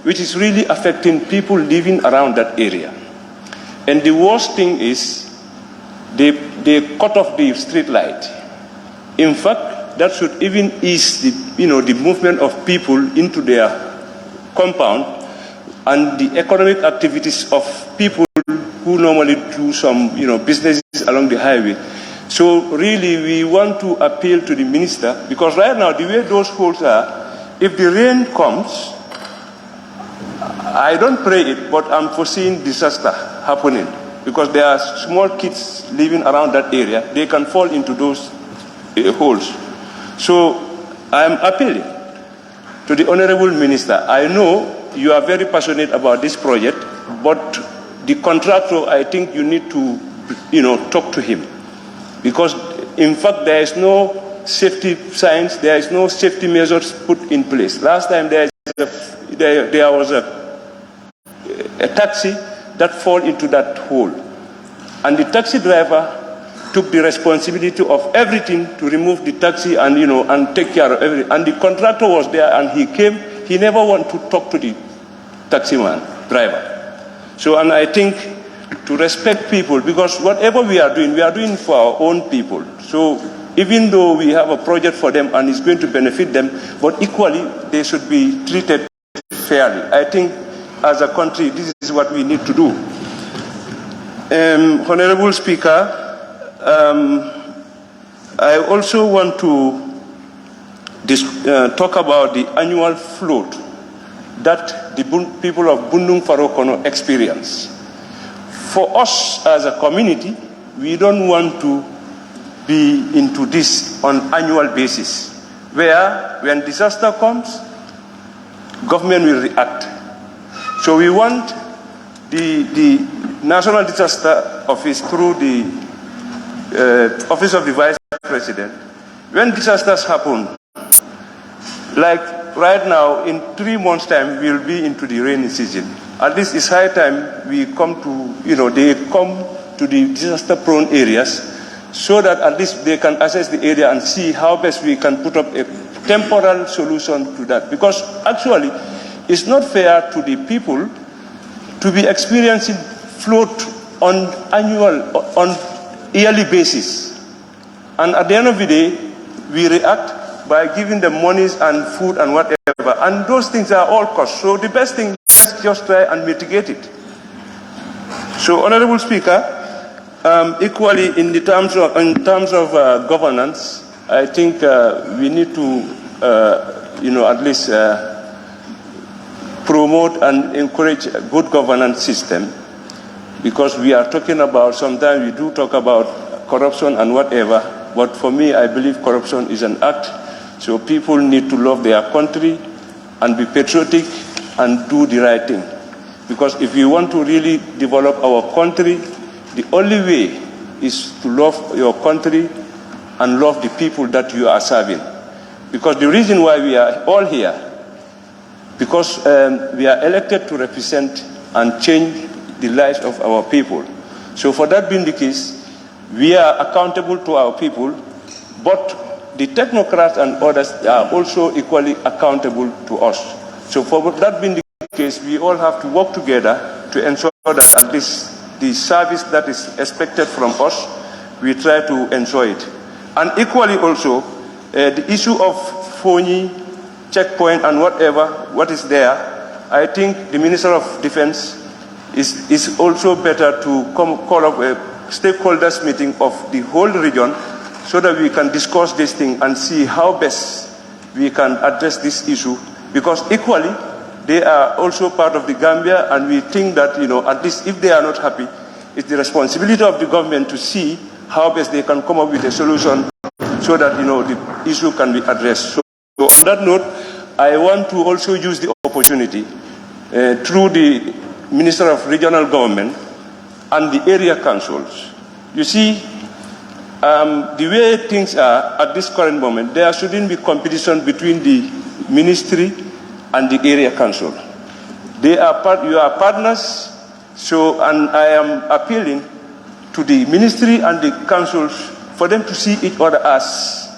which is really affecting people living around that area. And the worst thing is they cut off the street light. In fact, that should even ease the movement of people into their compound and the economic activities of people who normally do some businesses along the highway. So really, we want to appeal to the minister, because right now, the way those holes are, if the rain comes, I don't pray it, but I'm foreseeing disaster happening, because there are small kids living around that area. They can fall into those holes. So I'm appealing to the Honorable Minister. I know you are very passionate about this project, but the contractor, I think you need to, talk to him. Because, in fact, there is no safety signs, there is no safety measures put in place. Last time there was a taxi that fell into that hole. And the taxi driver took the responsibility of everything to remove the taxi and, and take care of everything. And the contractor was there and he came, he never wanted to talk to the taxi man, driver. So, and I think to respect people, because whatever we are doing for our own people. So even though we have a project for them and it's going to benefit them, but equally they should be treated fairly. I think as a country, this is what we need to do. Honorable Speaker, I also want to talk about the annual float that the people of Bundung Farokono experience. For us as a community, we don't want to be into this on annual basis, where when disaster comes, government will react. So we want the National Disaster Office through the Office of the Vice President, when disasters happen, like right now, in 3 months' time, we'll be into the rainy season. At least it's high time we come to, they come to the disaster-prone areas so that at least they can assess the area and see how best we can put up a temporal solution to that. Because actually, it's not fair to the people to be experiencing float on yearly basis. And at the end of the day, we react by giving them monies and food and whatever. And those things are all cost. So the best thing is just try and mitigate it. So, Honorable Speaker, equally in terms of governance, I think we need to, at least promote and encourage a good governance system, because we are talking about, sometimes we do talk about corruption and whatever, but for me, I believe corruption is an act. So people need to love their country and be patriotic and do the right thing. Because if you want to really develop our country, the only way is to love your country and love the people that you are serving. Because the reason why we are all here, because we are elected to represent and change the lives of our people. So for that being the case, we are accountable to our people, but the technocrats and others are also equally accountable to us. So for that being the case, we all have to work together to ensure that at least the service that is expected from us, we try to ensure it. And equally also, the issue of phony, checkpoint and whatever, what is there, I think the Minister of Defense is also better to call up a stakeholders meeting of the whole region so that we can discuss this thing and see how best we can address this issue. Because equally, they are also part of the Gambia, and we think that, at least if they are not happy, it's the responsibility of the government to see how best they can come up with a solution so that, the issue can be addressed. So on that note, I want to also use the opportunity through the Minister of Regional Government and the area councils. You see, the way things are at this current moment, there shouldn't be competition between the ministry and the area council. You are partners, so, and I am appealing to the ministry and the councils for them to see each other as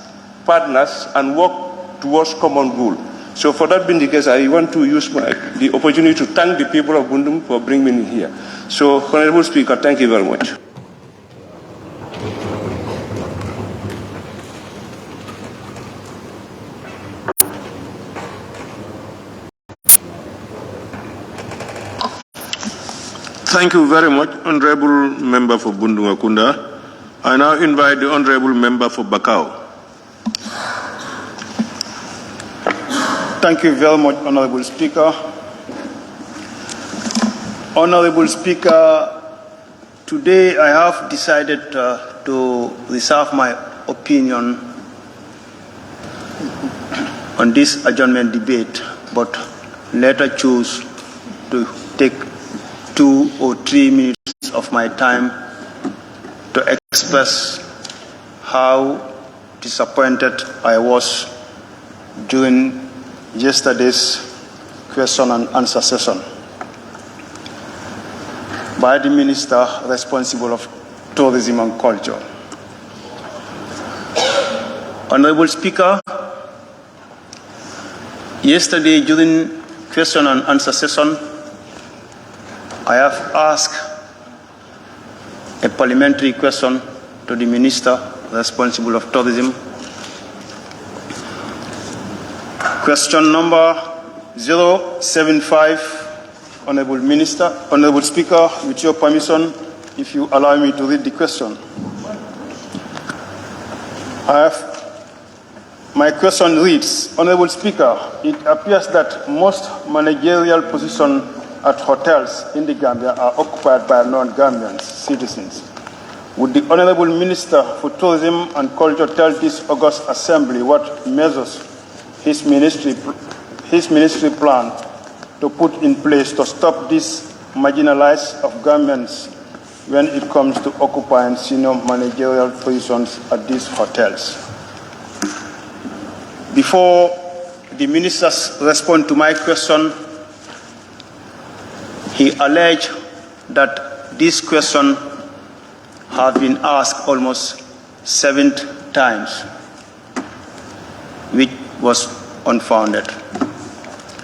partners and work towards common goal. So for that being the case, I want to use the opportunity to thank the people of Bundung for bringing me here. So, Honorable Speaker, thank you very much. Thank you very much, Honorable Member for Bundung Akunda. I now invite the Honorable Member for Bakau. Thank you very much, Honorable Speaker. Honorable Speaker, today I have decided to reserve my opinion on this adjournment debate, but later choose to take 2 or 3 minutes of my time to express how disappointed I was during yesterday's question and answer session by the Minister responsible of Tourism and Culture. Honorable Speaker, yesterday during question and answer session, I have asked a parliamentary question to the Minister responsible of Tourism. Question number 075, Honorable Speaker, with your permission, if you allow me to read the question. My question reads, Honorable Speaker, it appears that most managerial positions at hotels in the Gambia are occupied by non-Gambian citizens. Would the Honorable Minister for Tourism and Culture tell this August Assembly what measures his ministry plan to put in place to stop this marginalized of Gambians when it comes to occupying senior managerial positions at these hotels? Before the ministers respond to my question, he alleged that this question has been asked almost 7 times, which was unfounded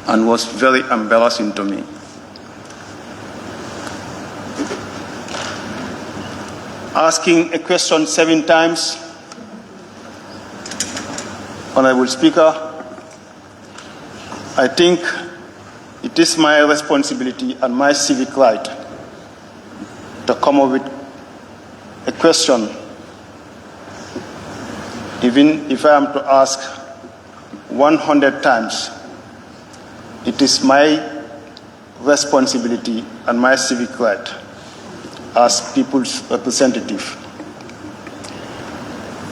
and was very embarrassing to me. Asking a question 7 times, Honorable Speaker, I think it is my responsibility and my civic right to come up with a question, even if I am to ask 100 times. It is my responsibility and my civic right as people's representative.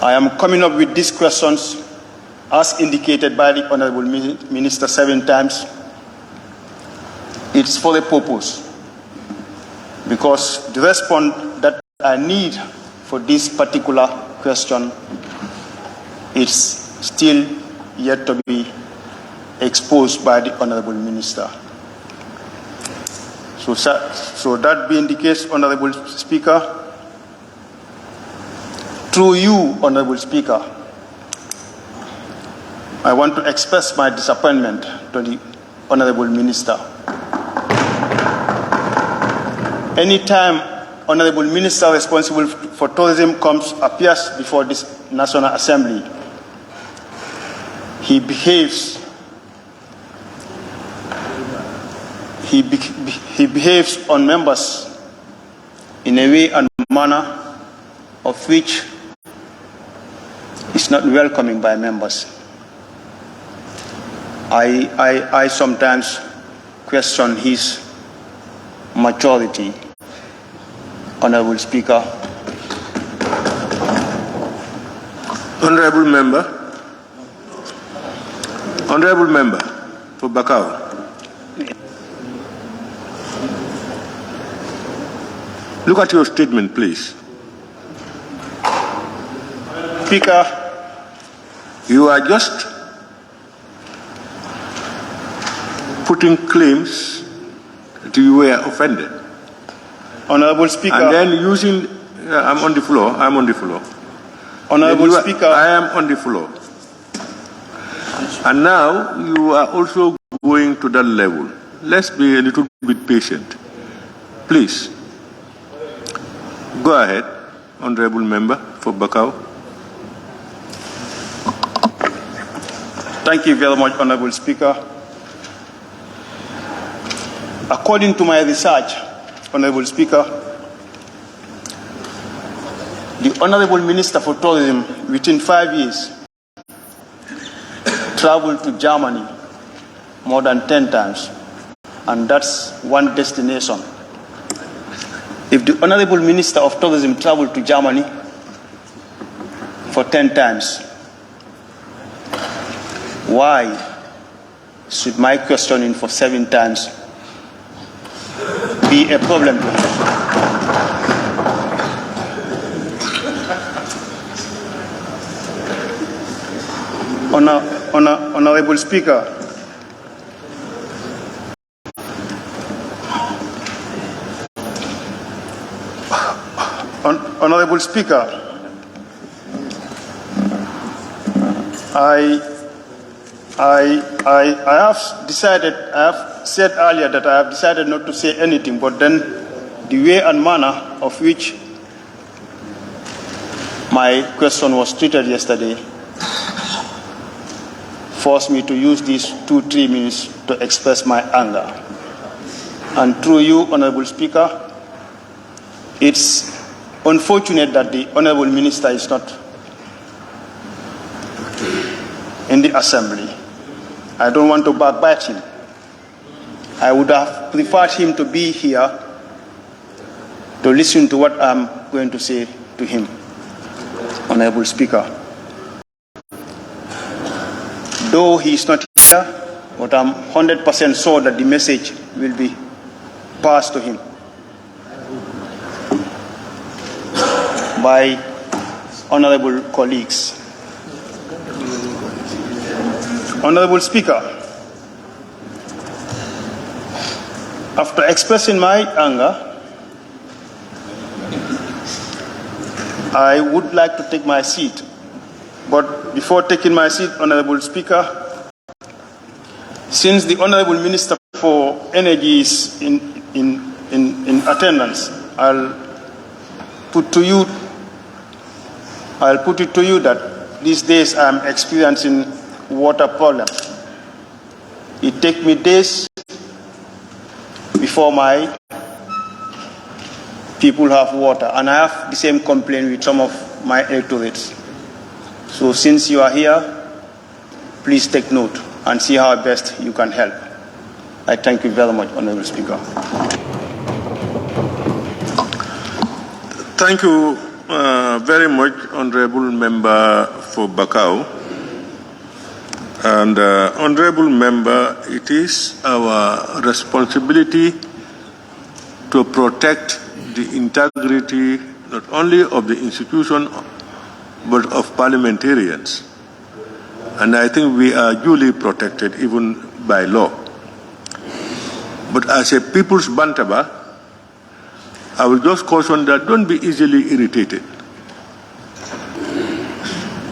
I am coming up with these questions as indicated by the Honorable Minister 7 times. It's for a purpose, because the response that I need for this particular question is still yet to be exposed by the Honorable Minister. So that being the case, Honorable Speaker, through you, Honorable Speaker, I want to express my disappointment to the Honorable Minister. Anytime Honorable Minister responsible for tourism appears before this National Assembly, he behaves on members in a way and manner of which is not welcoming by members. I sometimes question his maturity, Honorable Speaker. Honorable Member for Bakau. Look at your statement, please. Speaker, you are just putting claims that you were offended. Honorable Speaker. And then using, I'm on the floor. Honorable Speaker. I am on the floor. And now you are also going to that level. Let's be a little bit patient. Please. Go ahead, Honorable Member for Bakau. Thank you very much, Honorable Speaker. According to my research, Honorable Speaker, The Honorable Minister for Tourism, within 5 years, traveled to Germany more than 10 times, and that's one destination. If the Honorable Minister of Tourism traveled to Germany for 10 times, why should my questioning for 7 times be a problem to him? Honorable Speaker, Honorable Speaker, I have said earlier that I have decided not to say anything, but then the way and manner of which my question was treated yesterday forced me to use these 2-3 minutes to express my anger. And through you, Honorable Speaker, it's unfortunate that the Honorable Minister is not in the Assembly. I don't want to backbite him. I would have preferred him to be here to listen to what I'm going to say to him. Honorable Speaker, though he is not here, but I'm 100% sure that the message will be passed to him by honorable colleagues. Honorable Speaker, after expressing my anger, I would like to take my seat. But before taking my seat, Honorable Speaker, since the Honorable Minister for Energy is in attendance, I'll put it to you that these days I'm experiencing water problems. It takes me days before my people have water, and I have the same complaint with some of my electorates. So since you are here, please take note and see how best you can help. I thank you very much, Honorable Speaker. Thank you very much, Honorable Member for Bakau. And Honorable Member, it is our responsibility to protect the integrity not only of the institution but of parliamentarians. And I think we are duly protected even by law. But as a people's bantaba, I will just caution that don't be easily irritated.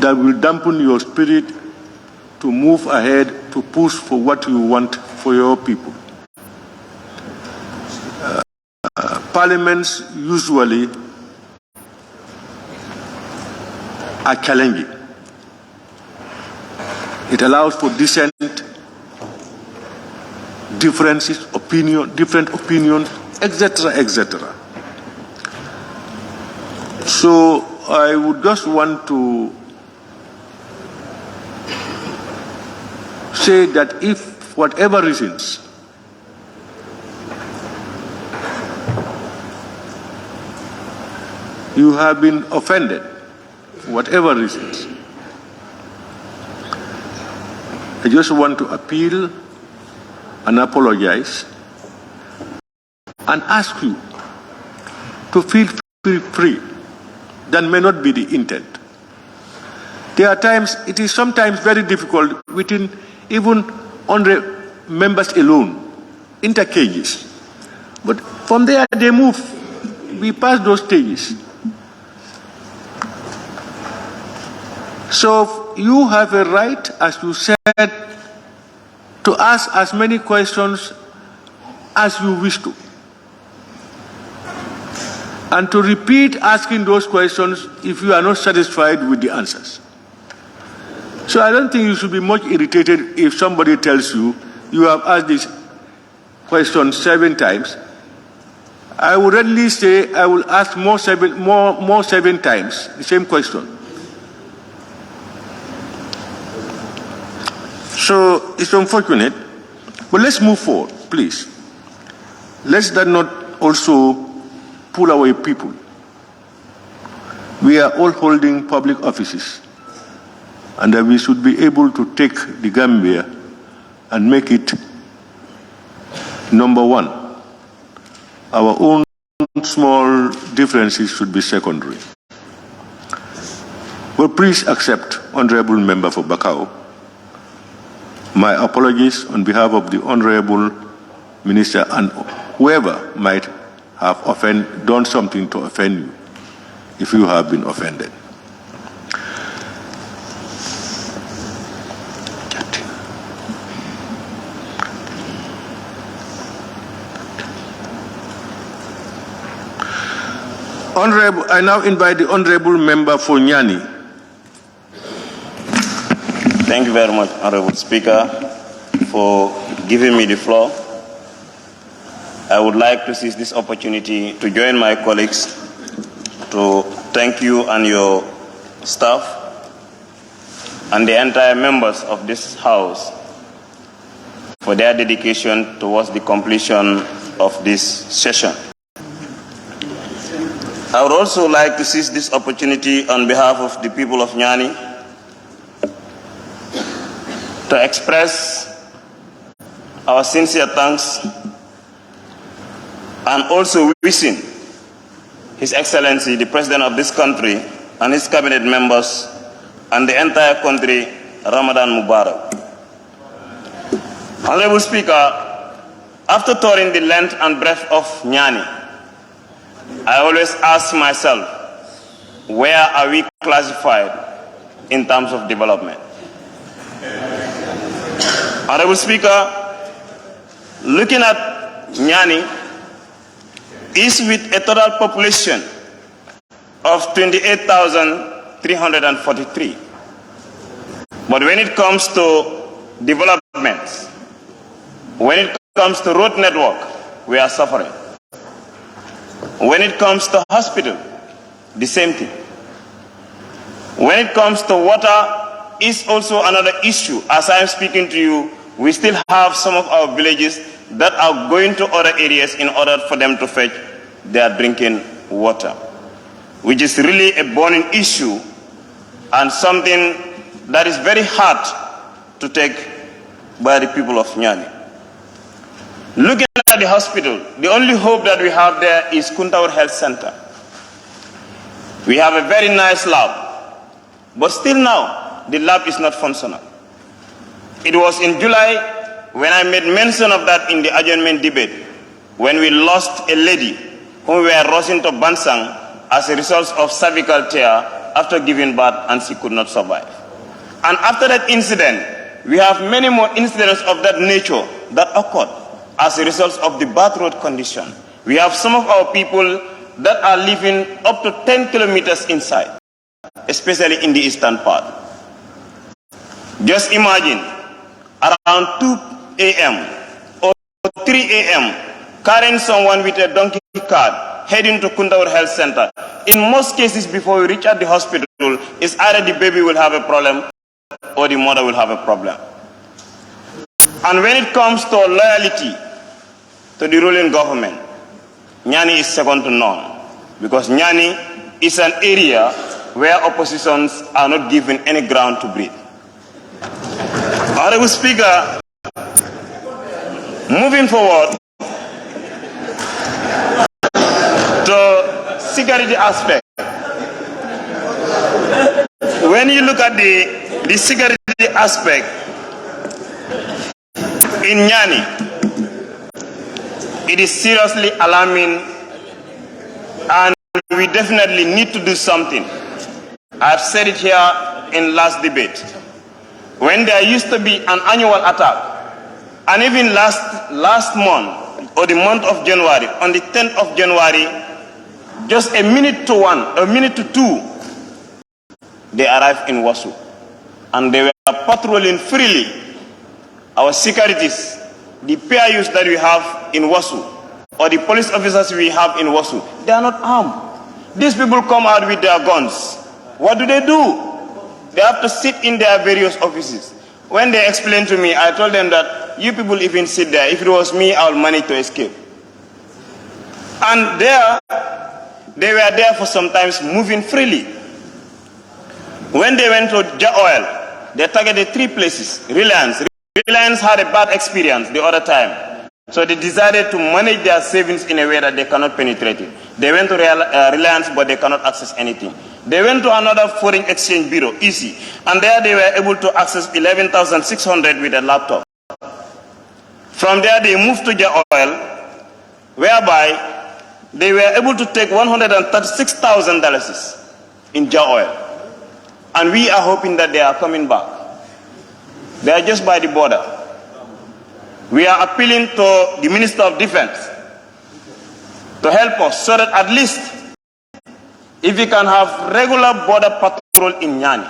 That will dampen your spirit to move ahead, to push for what you want for your people. Parliaments usually are challenging. It allows for dissent, different opinions, etc., etc. So I would just want to say that if, for whatever reasons, you have been offended, for whatever reasons, I just want to appeal and apologize and ask you to feel free. That may not be the intent. There are times, it is sometimes very difficult within even 100 members alone, inter-cages. But from there they move, we pass those stages. So you have a right, as you said, to ask as many questions as you wish to. And to repeat asking those questions if you are not satisfied with the answers. So I don't think you should be much irritated if somebody tells you you have asked this question 7 times I would readily say I will ask more 7 times the same question. So it's unfortunate, but let's move forward, please. Let's not also pull away people. We are all holding public offices, and we should be able to take the Gambia and make it number one. Our own small differences should be secondary. Well, please accept, Honorable Member for Bakau, my apologies on behalf of the Honorable Minister and whoever might have done something to offend you, if you have been offended. I now invite the Honorable Member for Nyani. Thank you very much, Honorable Speaker, for giving me the floor. I would like to seize this opportunity to join my colleagues to thank you and your staff and the entire members of this House for their dedication towards the completion of this session. I would also like to seize this opportunity on behalf of the people of Nyani to express our sincere thanks and also wishing His Excellency, the President of this country, and his cabinet members, and the entire country, Ramadan Mubarak. Honorable Speaker, after touring the length and breadth of Nyani, I always ask myself, where are we classified in terms of development? Honorable Speaker, looking at Nyani, is with a total population of 28,343. But when it comes to development, when it comes to road network, we are suffering. When it comes to hospital, the same thing. When it comes to water, is also another issue. As I am speaking to you, we still have some of our villages that are going to other areas in order for them to fetch their drinking water, which is really a burning issue and something that is very hard to take by the people of Nyani. Looking at the hospital, the only hope that we have there is Kuntawur Health Center. We have a very nice lab, but still now, the lab is not functional. It was in July when I made mention of that in the adjournment debate, when we lost a lady whom we were rushing to Bansang as a result of cervical tear after giving birth, and she could not survive. And after that incident, we have many more incidents of that nature that occurred as a result of the birth road condition. We have some of our people that are living up to 10 kilometers inside, especially in the eastern part. Just imagine, around 2 a.m. or 3 a.m., carrying someone with a donkey cart heading to Kuntawur Health Center. In most cases, before we reach at the hospital, it's either the baby will have a problem or the mother will have a problem. And when it comes to loyalty to the ruling government, Nyani is second to none, because Nyani is an area where oppositions are not given any ground to breathe. Honorable Speaker, moving forward to security aspect. When you look at the security aspect in Nyani, it is seriously alarming, and we definitely need to do something. I've said it here in last debate. When there used to be an annual attack, and even last month, or the month of January, on the 10th of January, just a minute to 2, they arrived in Wasu. And they were patrolling freely. Our securities, the PIUs that we have in Wasu, or the police officers we have in 𝒂𝒐𝒊𝒏, they are not armed. These people come out with their guns. What do? They have to sit in their various offices. When they explained to me, I told them that you people even sit there. If it was me, I will manage to escape. And they were there for sometimes moving freely. When they went to Oil, they targeted 3 places. Reliance had a bad experience the other time. So they decided to manage their savings in a way that they cannot penetrate it. They went to Reliance, but they cannot access anything. They went to another foreign exchange bureau, EASY, and there they were able to access 11,600 with a laptop. From there they moved to Oil, whereby they were able to take $136,000 in Oil. And we are hoping that they are coming back. They are just by the border. We are appealing to the Minister of Defense to help us so that at least if we can have regular border patrol in Nyani,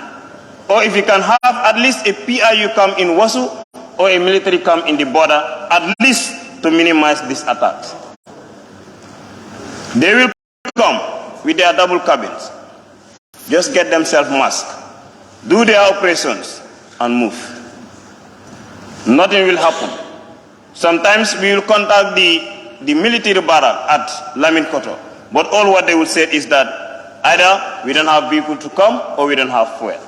or if we can have at least a PIU camp in 𝒂𝒐𝒊𝒏 or a military camp in the border, at least to minimize these attacks. They will come with their double cabins. Just get themselves masked, do their operations, and move. Nothing will happen. Sometimes we will contact the military barrack at Lamin Koto, but all what they will say is that either we don't have vehicle to come or we don't have fuel.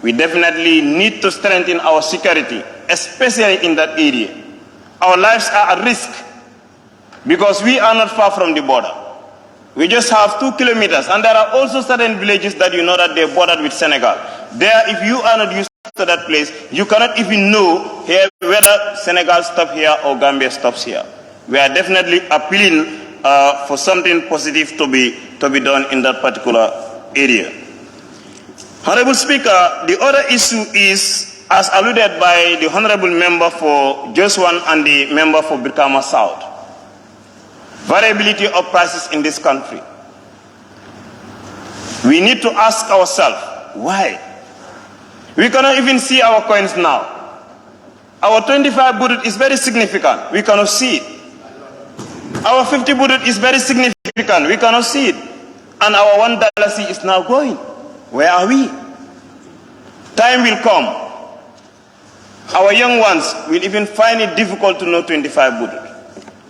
We definitely need to strengthen our security, especially in that area. Our lives are at risk because we are not far from the border. We just have 2 kilometers, and there are also certain villages that you know that they're bordered with Senegal. There, if you are not used to that place, you cannot even know here whether Senegal stops here or Gambia stops here. We are definitely appealing for something positive to be done in that particular area. Honorable Speaker, the other issue is, as alluded by the Honorable Member for Jos1 and the Member for Brikama South, variability of prices in this country. We need to ask ourselves, why? We cannot even see our coins now. Our 25 budget is very significant. We cannot see it. Our 50 budget is very significant. We cannot see it. And our $1 is now going. Where are we? Time will come. Our young ones will even find it difficult to know 25 budget.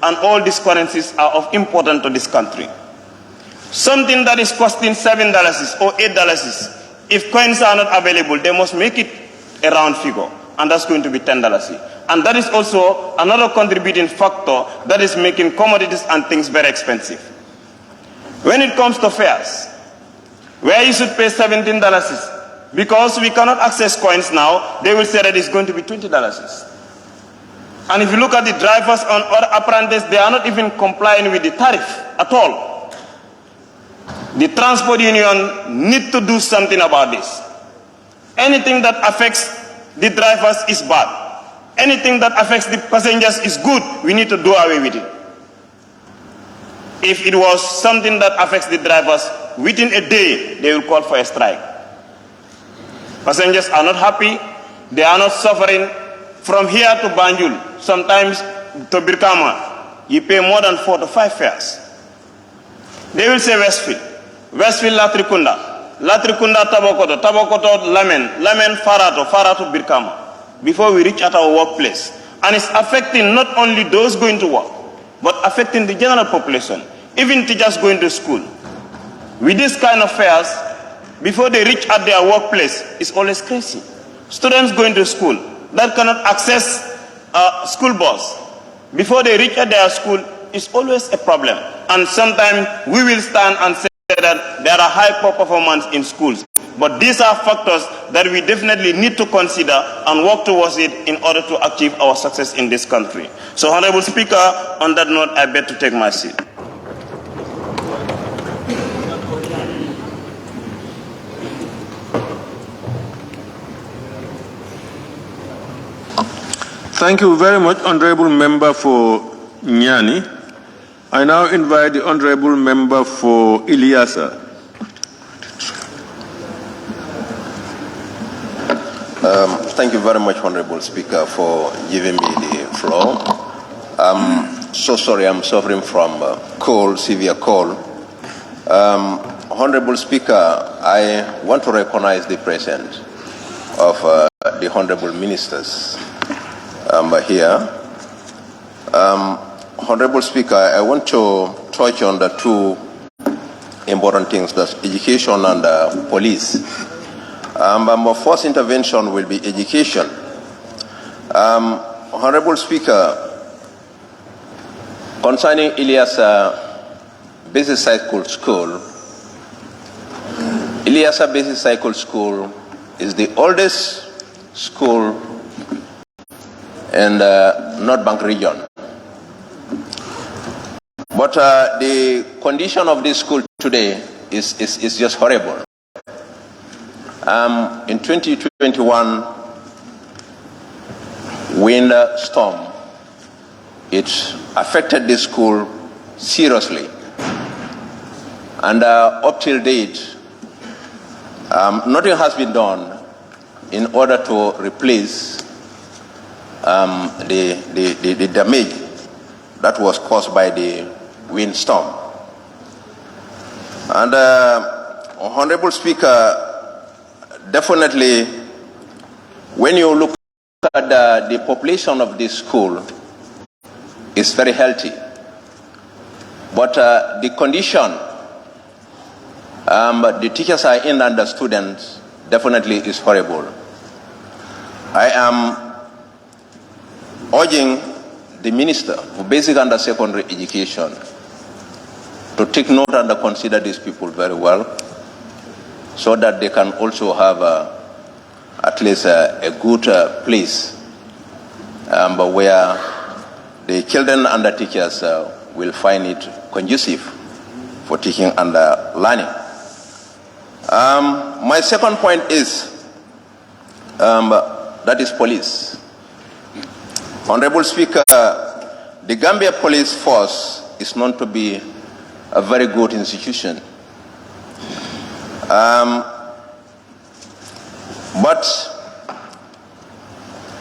And all these currencies are of importance to this country. Something that is costing $7 or $8, if coins are not available, they must make it a round figure, and that's going to be $10. And that is also another contributing factor that is making commodities and things very expensive. When it comes to fares, where you should pay $17, because we cannot access coins now, they will say that it's going to be $20. And if you look at the drivers and other apprentices, they are not even complying with the tariff at all. The transport union need to do something about this. Anything that affects the drivers is bad. Anything that affects the passengers is good. We need to do away with it. If it was something that affects the drivers, within a day, they will call for a strike. Passengers are not happy. They are not suffering. From here to Banjul, sometimes to Brikama, you pay more than 4 to 5 fares. They will say 𝒂𝒐𝒊𝒏, 𝒂𝒐𝒊𝒏 Latrikunda Tabokoto Lamen Farato Brikama, before we reach at our workplace. And it's affecting not only those going to work, but affecting the general population, even teachers going to school. With this kind of fares, before they reach at their workplace, it's always crazy. Students going to school that cannot access school bus, before they reach at their school, is always a problem. And sometimes we will stand and say that there are high performance in schools. But these are factors that we definitely need to consider and work towards it in order to achieve our success in this country. So, Honorable Speaker, on that note, I beg to take my seat. Thank you very much, Honorable Member for Nyani. I now invite the Honorable Member for Ilyasa. Thank you very much, Honorable Speaker, for giving me the floor. so sorry, I'm suffering from severe cold. Honorable Speaker, I want to recognize the presence of the Honorable Ministers here. Honorable Speaker, I want to touch on the two important things, that's education and police. My first intervention will be education. Honorable Speaker, concerning Ilyasa Basic Cycle School, Ilyasa Basic Cycle School is the oldest school in the North Bank region. But the condition of this school today is just horrible. In 2021, windstorm, it affected the school seriously. And up till date, nothing has been done in order to replace the damage that was caused by the windstorm. And Honorable Speaker, definitely when you look at the population of this school, it's very healthy. But the condition the teachers are in and the students definitely is horrible. I am urging the Minister for Basic and Secondary Education to take note and consider these people very well, so that they can also have at least a good place where the children and the teachers will find it conducive for teaching and learning. My second point is that is police. Honorable Speaker, the Gambia Police Force is known to be a very good institution. But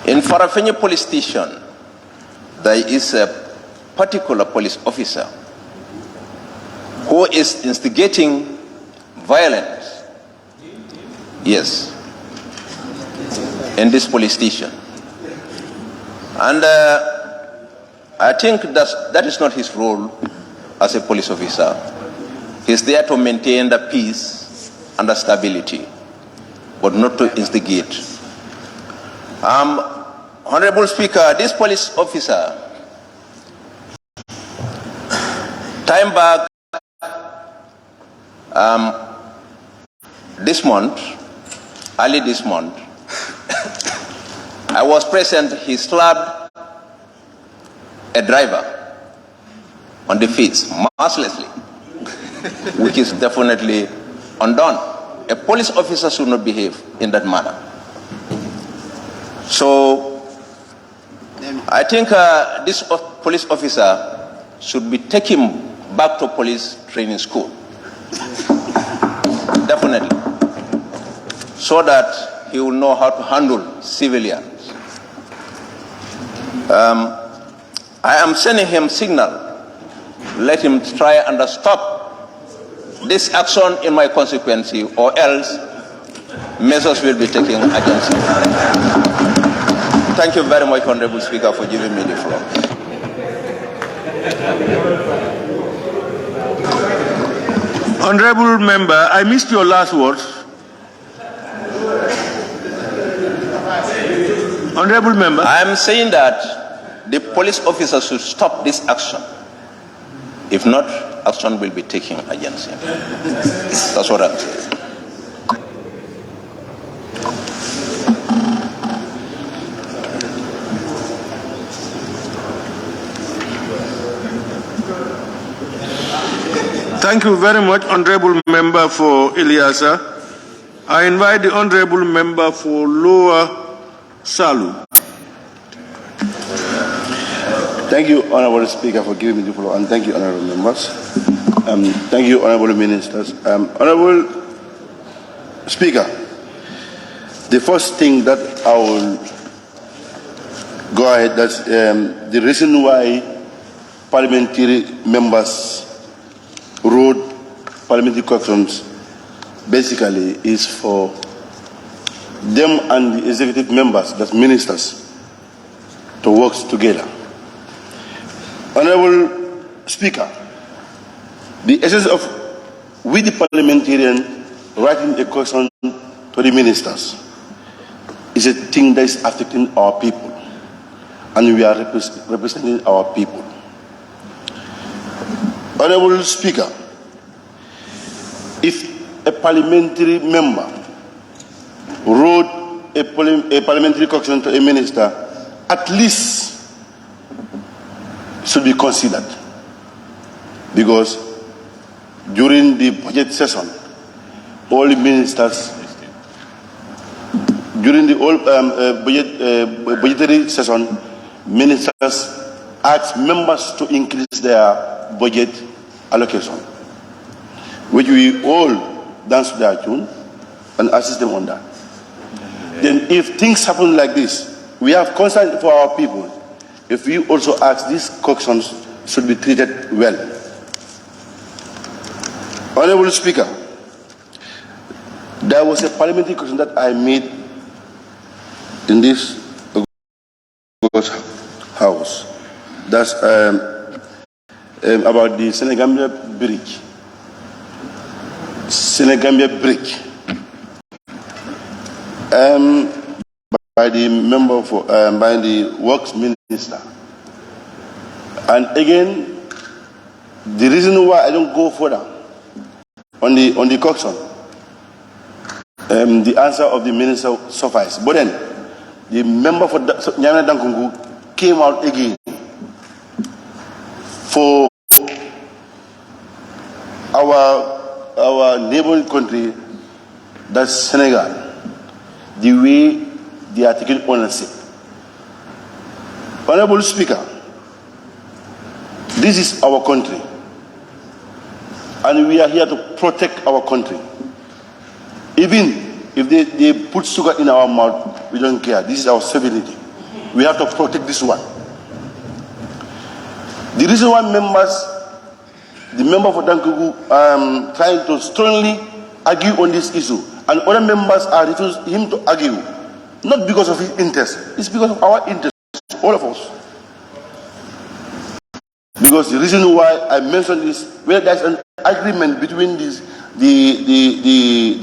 in Farafenni police station, there is a particular police officer who is instigating violence, yes, in this police station. And I think that is not his role as a police officer. He's there to maintain the peace and the stability, but not to instigate. Honorable Speaker, this police officer, time back this month, early this month, I was present. He slapped a driver on the face mercilessly, which is definitely undone. A police officer should not behave in that manner. So I think this police officer should be taken back to police training school, definitely, so that he will know how to handle civilians. I am sending him signal. Let him try and stop this action in my constituency, or else measures will be taken against him. Thank you very much, Honorable Speaker, for giving me the floor. Honorable Member, I missed your last words. Honorable Member. I am saying that the police officer should stop this action. If not, action will be taken against him. That's what I'm saying. Thank you very much, Honorable Member for Ilyasa. I invite the Honorable Member for Lower Salu. Thank you, Honorable Speaker, for giving me the floor, and thank you, Honorable Members. Thank you, Honorable Ministers. Honorable Speaker, the first thing that I will go ahead, that's the reason why parliamentary members' road parliamentary questions basically is for them and the executive members, that's ministers, to work together. Honorable Speaker, the essence of we the parliamentarian writing a question to the ministers is a thing that is affecting our people, and we are representing our people. Honorable Speaker, if a parliamentary member wrote a parliamentary question to a minister, at least should be considered, because during the budget session, all the ministers, during the budgetary session, ministers asked members to increase their budget allocation, which we all dance to their tune and assist them on that. Then if things happen like this, we have concern for our people. If we also ask these questions should be treated well. Honorable Speaker, there was a parliamentary question that I made in this house. That's about the Senegambia bridge. Senegambia bridge. By the member for by the works minister. And again, the reason why I don't go further on the question, the answer of the minister suffice. But then the member for Nyana Dankungu came out again for our neighboring country, that's Senegal, the way they are taking ownership. Honorable Speaker, this is our country, and we are here to protect our country. Even if they put sugar in our mouth, we don't care. This is our sovereignty. We have to protect this one. The reason why the member for Dankugu trying to strongly argue on this issue, and other members are refusing him to argue, not because of his interest, it's because of our interest, all of us. Because the reason why I mentioned this, where there's an agreement between the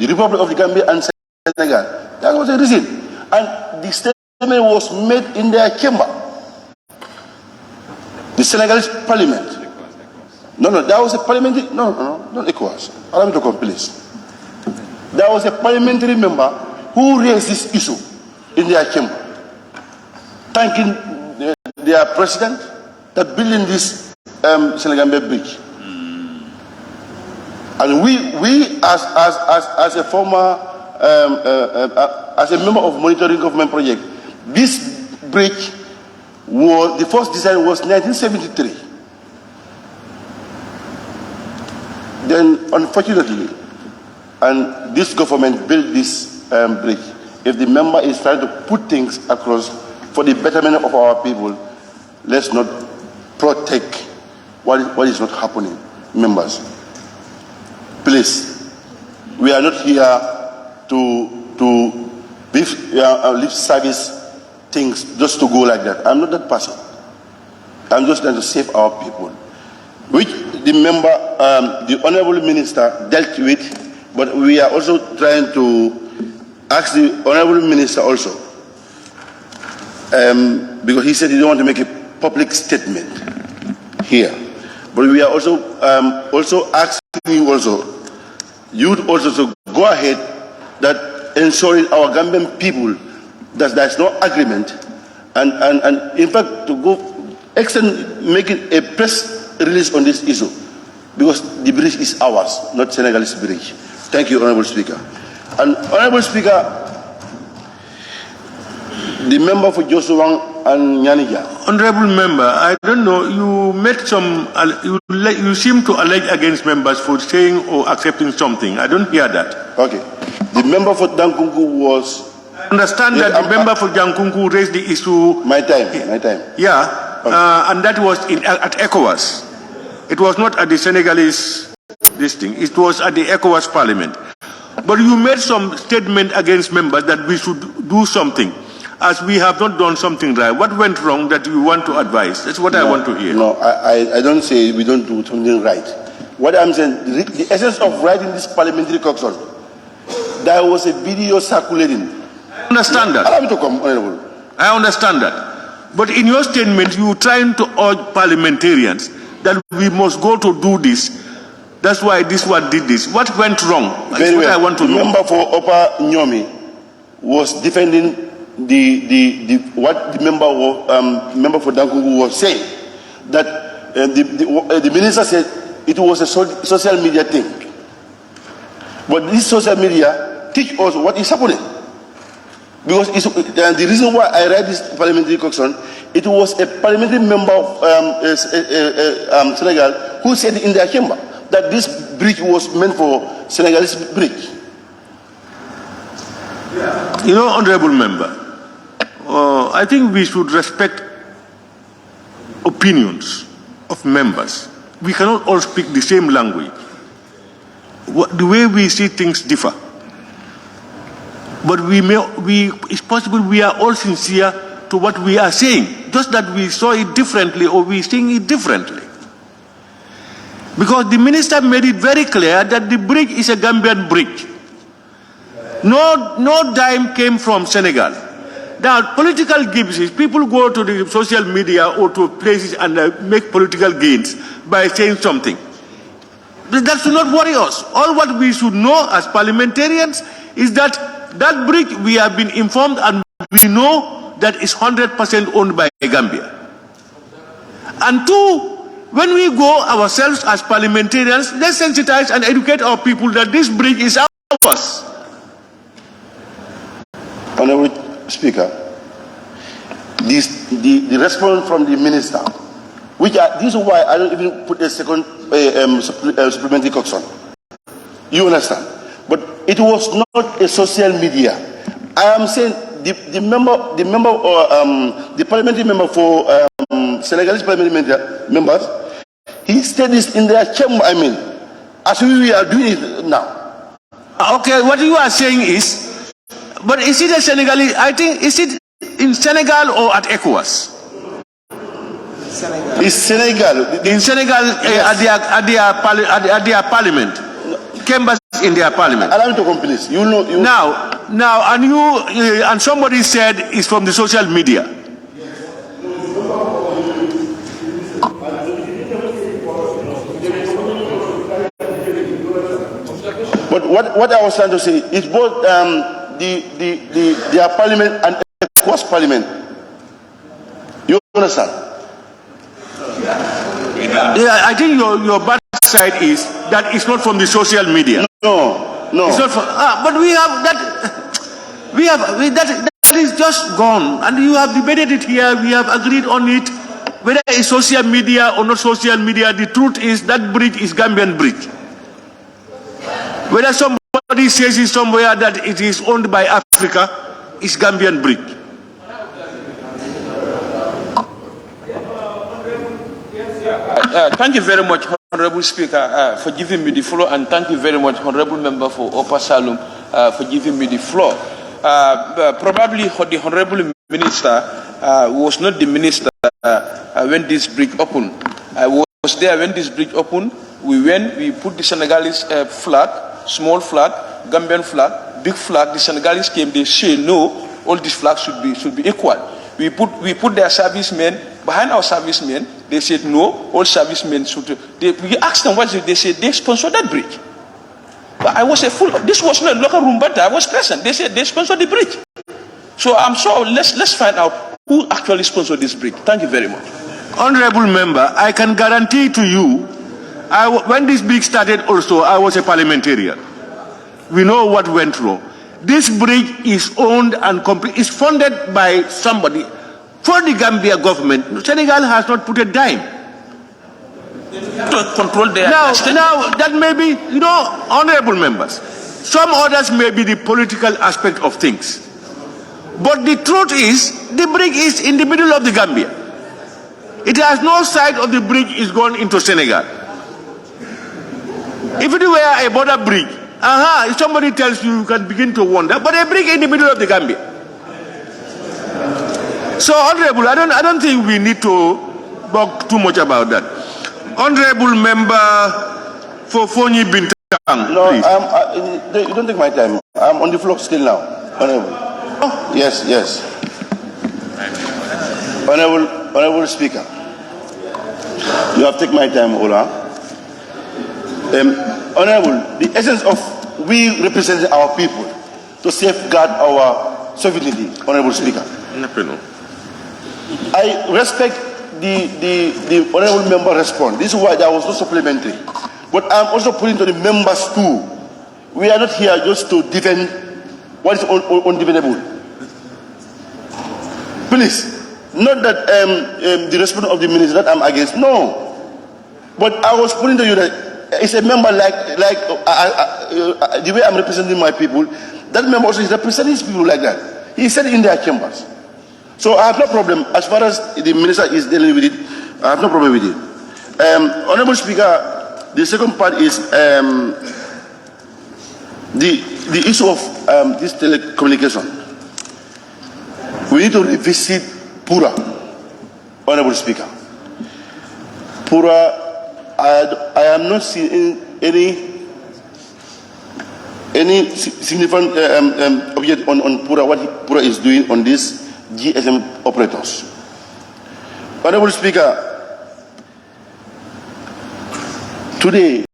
Republic of the Gambia and Senegal, that was the reason. And the statement was made in their chamber, the Senegalese parliament. No, that was a parliamentary, not ECOWAS. Allow me to come, please. There was a parliamentary member who raised this issue in their chamber, thanking their president that building this Senegambia bridge. And we as a former, as a member of monitoring government project, this bridge was, the first design was 1973. Then, unfortunately, and this government built this bridge. If the member is trying to put things across for the betterment of our people, let's not protect what is not happening. Members, please, we are not here to live service things just to go like that. I'm not that person. I'm just trying to save our people, which the member, the honorable minister dealt with, but we are also trying to ask the honorable minister also, because he said he don't want to make a public statement here, but we are also asking you also to go ahead that ensuring our Gambian people that there's no agreement, and in fact to go extend making a press release on this issue, because the bridge is ours, not Senegalese bridge. Thank you, Honorable Speaker. And Honorable Speaker, the member for Joshua and Nyanija. Honorable member, I don't know, you made some, you seem to allege against members for saying or accepting something. I don't hear that. Okay. The member for Dankungu was... I understand that the member for Dankungu raised the issue... My time. Yeah. and that was at ECOWAS. It was not at the Senegalese this thing. It was at the ECOWAS Parliament. But you made some statement against members that we should do something, as we have not done something right. What went wrong that you want to advise? That's what I want to hear. No, I don't say we don't do something right. What I'm saying, the essence of writing this parliamentary caucus, there was a video circulating. I understand that. Allow me to come, Honorable. I understand that. But in your statement, you trying to urge parliamentarians that we must go to do this. That's why this one did this. What went wrong? That's what I want to know. The member for Upper Nyomi was defending what the member for Dankungu was saying. That the minister said it was a social media thing. But this social media teach us what is happening. Because the reason why I read this parliamentary question, it was a parliamentary member of Senegal who said in their chamber that this bridge was meant for Senegalese bridge. You know, Honorable Member, I think we should respect opinions of members. We cannot all speak the same language. The way we see things differ. But it's possible we are all sincere to what we are saying, just that we saw it differently or we seeing it differently. Because the minister made it very clear that the bridge is a Gambian bridge. No dime came from Senegal. Now, political gifts, people go to the social media or to places and make political gains by saying something. That should not worry us. All what we should know as parliamentarians is that that bridge, we have been informed and we know that it's 100% owned by Gambia. And two, when we go ourselves as parliamentarians, let's sensitize and educate our people that this bridge is ours. Honorable Speaker, the response from the minister, this is why I don't even put a second supplementary question. You understand? But it was not a social media. I am saying the parliamentary member for Senegalese parliamentary members, he said this in their chamber. I mean, as we are doing it now. Okay, what you are saying is, but is it a Senegalese? I think, is it in Senegal or at ECOWAS? Senegal. It's Senegal. In Senegal, yes. at their parliament. Chambers in their parliament. Allow me to come, please. Now, and somebody said it's from the social media. But what I was trying to say is both their parliament and ECOWAS parliament. You understand? Yeah, I think your bad side is that it's not from the social media. No. It's not from, but we have that. That is just gone, and you have debated it here. We have agreed on it. Whether it's social media or not social media, the truth is that bridge is Gambian bridge. Whether somebody says it somewhere that it is owned by Africa, it's Gambian bridge. Thank you very much, Honorable Speaker, for giving me the floor, and thank you very much, Honorable Member for Upper Salum, for giving me the floor. Probably the Honorable Minister was not the minister when this bridge opened. I was there when this bridge opened. We went, we put the Senegalese flag, small flag, Gambian flag, big flag. The Senegalese came, they say no, all these flags should be equal. We put their servicemen behind our servicemen. They said no, all servicemen should. We asked them what they said. They sponsored that bridge. But I was a fool. This was not a local room, but I was present. They said they sponsored the bridge. So I'm sure let's find out who actually sponsored this bridge. Thank you very much. Honorable Member, I can guarantee to you, when this bridge started also, I was a parliamentarian. We know what went wrong. This bridge is owned and is funded by somebody for the Gambia government. Senegal has not put a dime. To control their now that may be, honorable members. Some others may be the political aspect of things. But the truth is, the bridge is in the middle of the Gambia. It has no side of the bridge is gone into Senegal. If it were a border bridge, if somebody tells you, you can begin to wonder, but a bridge in the middle of the Gambia. So, Honorable, I don't think we need to talk too much about that. Honorable Member for Fonyi Bintang, no, please. You don't take my time. I'm on the floor still now, Honorable. Oh. Yes. Honorable Speaker, you have taken my time, Ola. Honorable, the essence of we represent our people to safeguard our sovereignty, Honorable Speaker. I respect the Honorable Member response. This is why there was no supplementary. But I'm also putting to the members too. We are not here just to defend what is undefendable. Please, not that the response of the minister that I'm against. No. But I was putting to you that it's a member like the way I'm representing my people. That member also is representing his people like that. He said it in their chambers. So I have no problem as far as the minister is dealing with it. I have no problem with it. Honorable Speaker, the second part is the issue of this telecommunication. We need to revisit Pura, Honorable Speaker. Pura, I am not seeing any significant object on Pura, what Pura is doing on this GSM operators. Honorable Speaker, today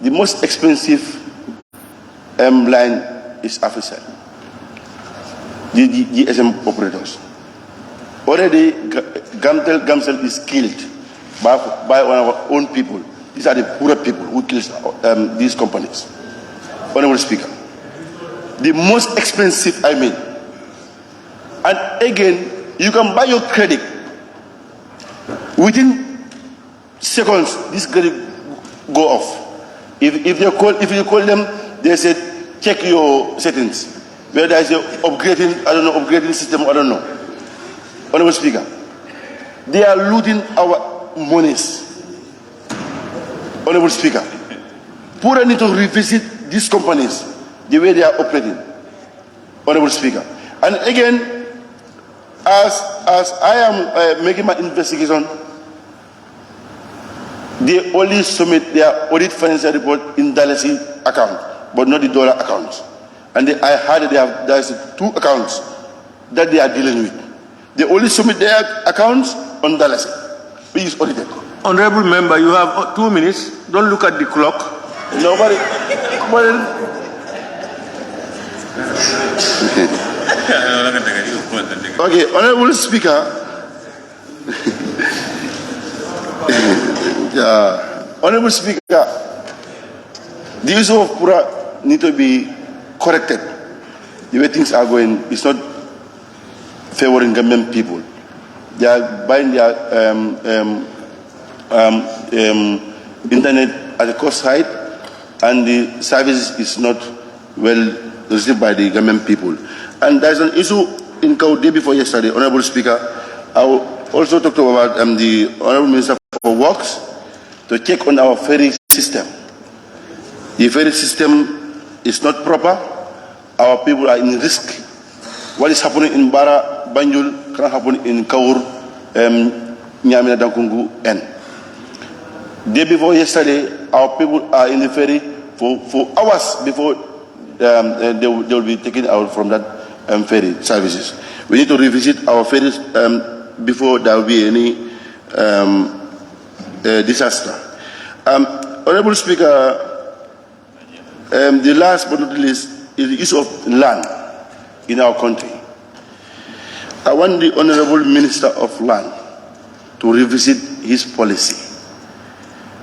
the most expensive line is Africell, the GSM operators. Already Gamcell is killed by one of our own people. These are the poor people who kill these companies. Honorable Speaker, the most expensive, I mean. And again, you can buy your credit. Within seconds, this credit go off. If you call them, they said check your settings. Whether there is a upgrading system, I don't know. Honorable Speaker, they are looting our monies. Honorable Speaker, Pura need to revisit these companies, the way they are operating. Honorable Speaker, and again, as I am making my investigation, they only submit their audit financial report in Dalasi account, but not the dollar account. And I heard that there's 2 accounts that they are dealing with. They only submit their accounts on Dalasi, which is audited. Honorable Member, you have 2 minutes. Don't look at the clock. Nobody. Okay, Honorable Speaker. Honorable Speaker, the issue of Pura need to be corrected. The way things are going, it's not favoring Gambian people. They are buying their internet at a cost side, and the service is not well received by the Gambian people. And there's an issue in Kaude before yesterday, Honorable Speaker. I also talked about the Honorable Minister for Works to check on our ferry system. The ferry system is not proper. Our people are in risk. What is happening in Bara, Banjul, can happen in Kaur, Nyamina Dankungu, and day before yesterday, our people are in the ferry for hours before they will be taken out from that ferry services. We need to revisit our ferries before there will be any disaster. Honorable Speaker, the last but not least is the issue of land in our country. I want the Honorable Minister of Land to revisit his policy.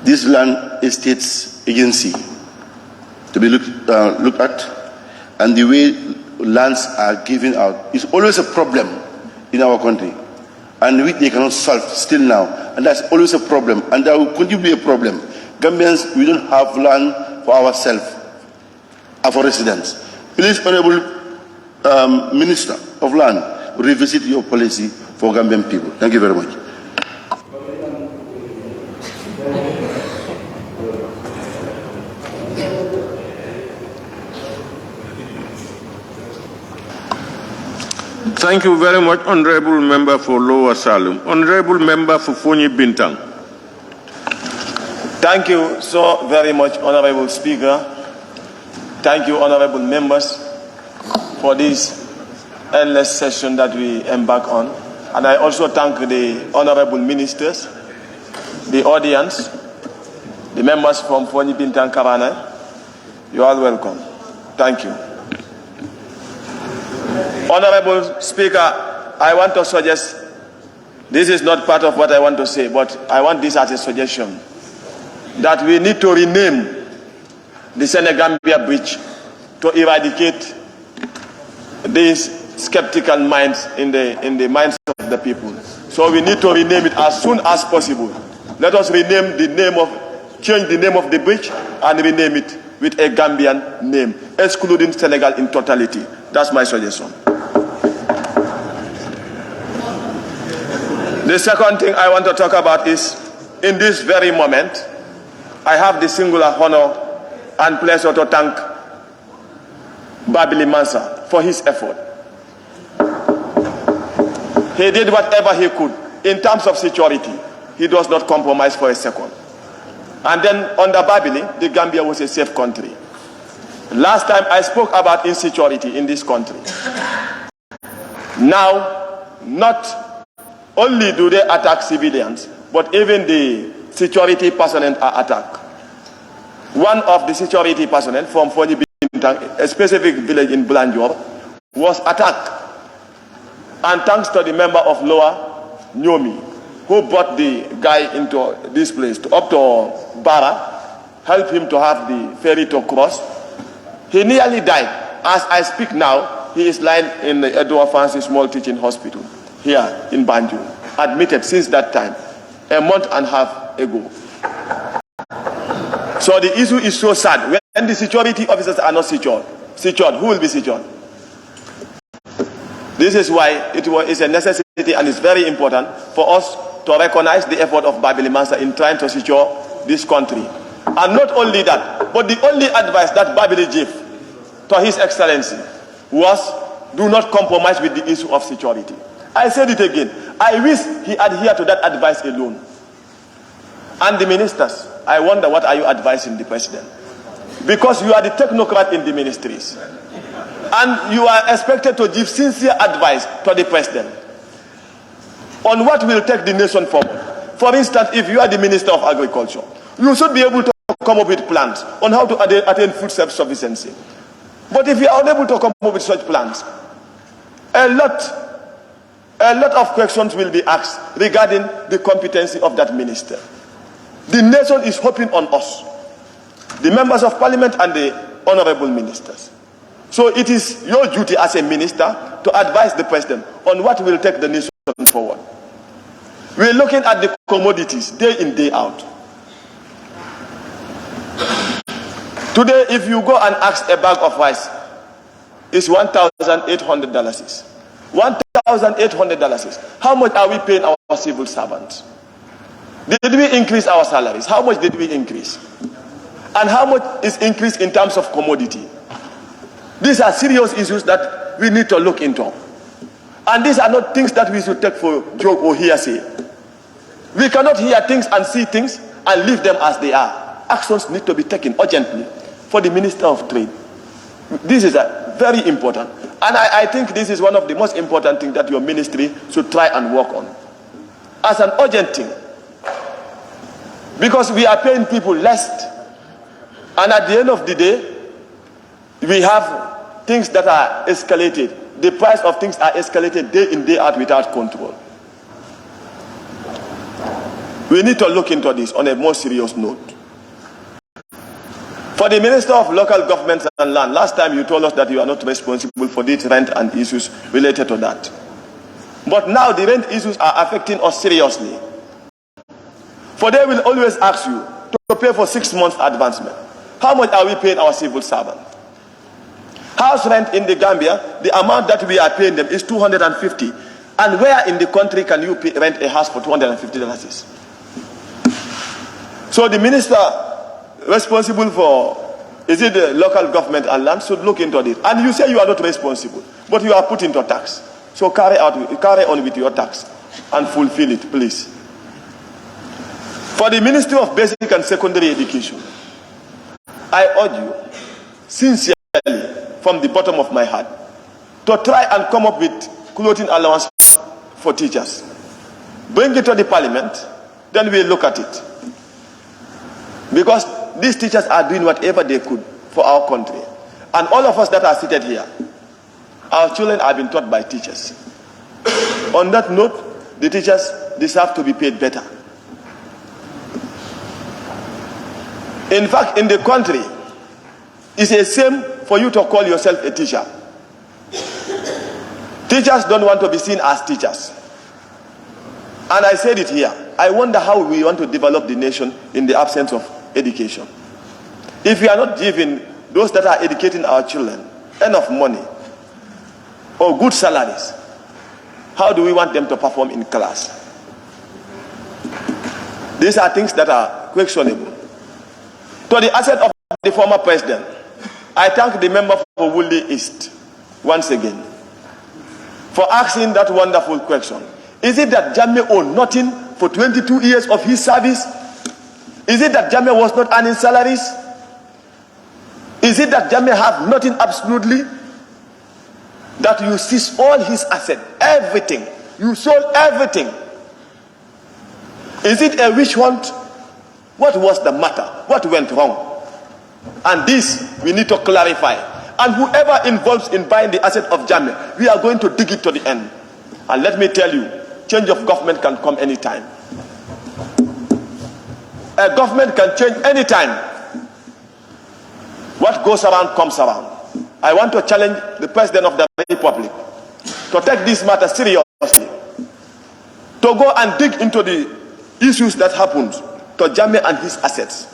This land estates agency to be looked at, and the way lands are given out is always a problem in our country, and which they cannot solve still now, and that's always a problem, and there will continue to be a problem. Gambians, we don't have land for ourselves, for residents. Please, Honorable Minister of Land, revisit your policy for Gambian people. Thank you very much. Thank you very much, Honorable Member for Lower Salem. Honorable Member for Fonyi Bintang. Thank you so very much, Honorable Speaker. Thank you, Honorable Members, for this endless session that we embark on. And I also thank the Honorable Ministers, the audience, the members from Fonyi Bintang Kabana. You are welcome. Thank you. Honorable Speaker, I want to suggest, this is not part of what I want to say, but I want this as a suggestion, that we need to rename the Senegambia Bridge to eradicate these skeptical minds in the minds of the people. So we need to rename it as soon as possible. Let us rename the name of, change the name of the bridge and rename it with a Gambian name, excluding Senegal in totality. That's my suggestion. The second thing I want to talk about is, in this very moment, I have the singular honor and pleasure to thank Babili Mansa for his effort. He did whatever he could in terms of security. He does not compromise for a second. And then under Babili, the Gambia was a safe country. Last time I spoke about insecurity in this country. Now, not only do they attack civilians, but even the security personnel are attacked. One of the security personnel from Fonyi Bintang, a specific village in Blanjor, was attacked. And thanks to the member of Lower Nyomi, who brought the guy into this place, up to Bara, helped him to have the ferry to cross. He nearly died. As I speak now, he is lying in the Edward Francis Small Teaching Hospital here in Banjul, admitted since that time, a month and a half ago. So the issue is so sad. When the security officers are not secured, who will be secured? This is why it's a necessity and it's very important for us to recognize the effort of Babili Mansa in trying to secure this country. And not only that, but the only advice that Babili gave to His Excellency was, do not compromise with the issue of security. I said it again. I wish he adhered to that advice alone. And the ministers, I wonder, what are you advising the president? Because you are the technocrat in the ministries. And you are expected to give sincere advice to the president on what will take the nation forward. For instance, if you are the Minister of Agriculture, you should be able to come up with plans on how to attain food self-sufficiency. But if you are unable to come up with such plans, a lot of questions will be asked regarding the competency of that minister. The nation is hoping on us, the members of parliament and the honorable ministers. So it is your duty as a minister to advise the president on what will take the nation forward. We are looking at the commodities day in, day out. Today, if you go and ask a bag of rice, it's $1,800. $1,800. How much are we paying our civil servants? Did we increase our salaries? How much did we increase? And how much is increased in terms of commodity? These are serious issues that we need to look into. And these are not things that we should take for joke or hearsay. We cannot hear things and see things and leave them as they are. Actions need to be taken urgently for the Minister of Trade. This is very important. And I think this is one of the most important things that your ministry should try and work on. As an urgent thing. Because we are paying people less. And at the end of the day, we have things that are escalated. The price of things are escalated day in, day out without control. We need to look into this on a more serious note. For the Minister of Local Governments and Land, last time you told us that you are not responsible for the rent and issues related to that. But now the rent issues are affecting us seriously. For they will always ask you to pay for 6 months advancement. How much are we paying our civil servant? House rent in the Gambia, the amount that we are paying them is $250. And where in the country can you rent a house for $250? So the minister responsible for, is it the local government and land, should look into this. And you say you are not responsible, but you are put into tax. So carry on with your task and fulfill it, please. For the Ministry of Basic and Secondary Education, I urge you, sincerely, from the bottom of my heart, to try and come up with clothing allowance for teachers. Bring it to the Parliament, then we'll look at it. Because these teachers are doing whatever they could for our country. And all of us that are seated here, our children have been taught by teachers. On that note, the teachers deserve to be paid better. In fact, in the country, it's a shame for you to call yourself a teacher. Teachers don't want to be seen as teachers. And I said it here. I wonder how we want to develop the nation in the absence of education. If we are not giving those that are educating our children enough money or good salaries, how do we want them to perform in class? These are things that are questionable. To the asset of the former president, I thank the member for Woolly East once again for asking that wonderful question. Is it that Jammeh owned nothing for 22 years of his service? Is it that Jammeh was not earning salaries? Is it that Jammeh had nothing absolutely? That you seized all his assets, everything. You sold everything. Is it a witch hunt? What was the matter? What went wrong? And this we need to clarify. And whoever involved in buying the asset of Jammeh, we are going to dig it to the end. And let me tell you, change of government can come anytime. A government can change anytime. What goes around comes around. I want to challenge the President of the Republic to take this matter seriously, to go and dig into the issues that happened to Jammeh and his assets.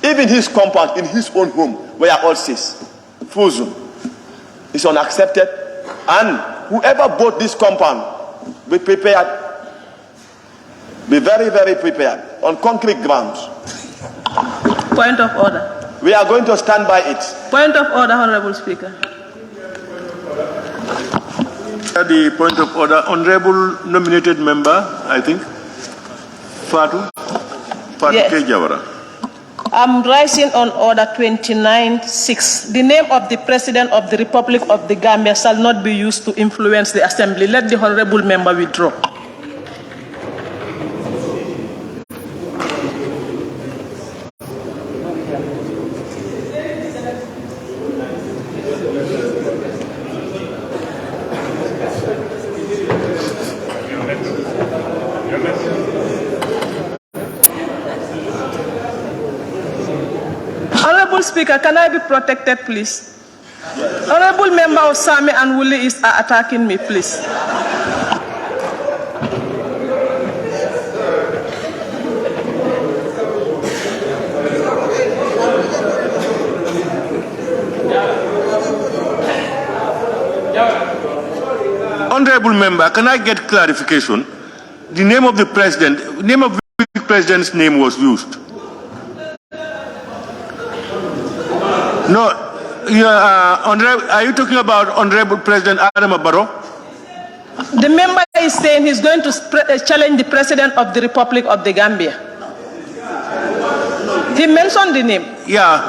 Even his compound in his own home, where all seized, frozen, is unaccepted. And whoever bought this compound, be prepared, be very, very prepared, on concrete grounds. Point of order. We are going to stand by it. Point of order, Honorable Speaker. The point of order, Honorable nominated member, I think, Fatou Yes. Jawara. I'm rising on order 29.6. The name of the President of the Republic of the Gambia shall not be used to influence the Assembly. Let the Honorable member withdraw. Speaker, can I be protected, please? Honorable member of Sami and Woolly East are attacking me, please. Honorable member, can I get clarification? The name of the president, name of the president's name was used. No, are you talking about Honorable President Adama Barrow? The member is saying he's going to challenge the President of the Republic of the Gambia. He mentioned the name. Yeah.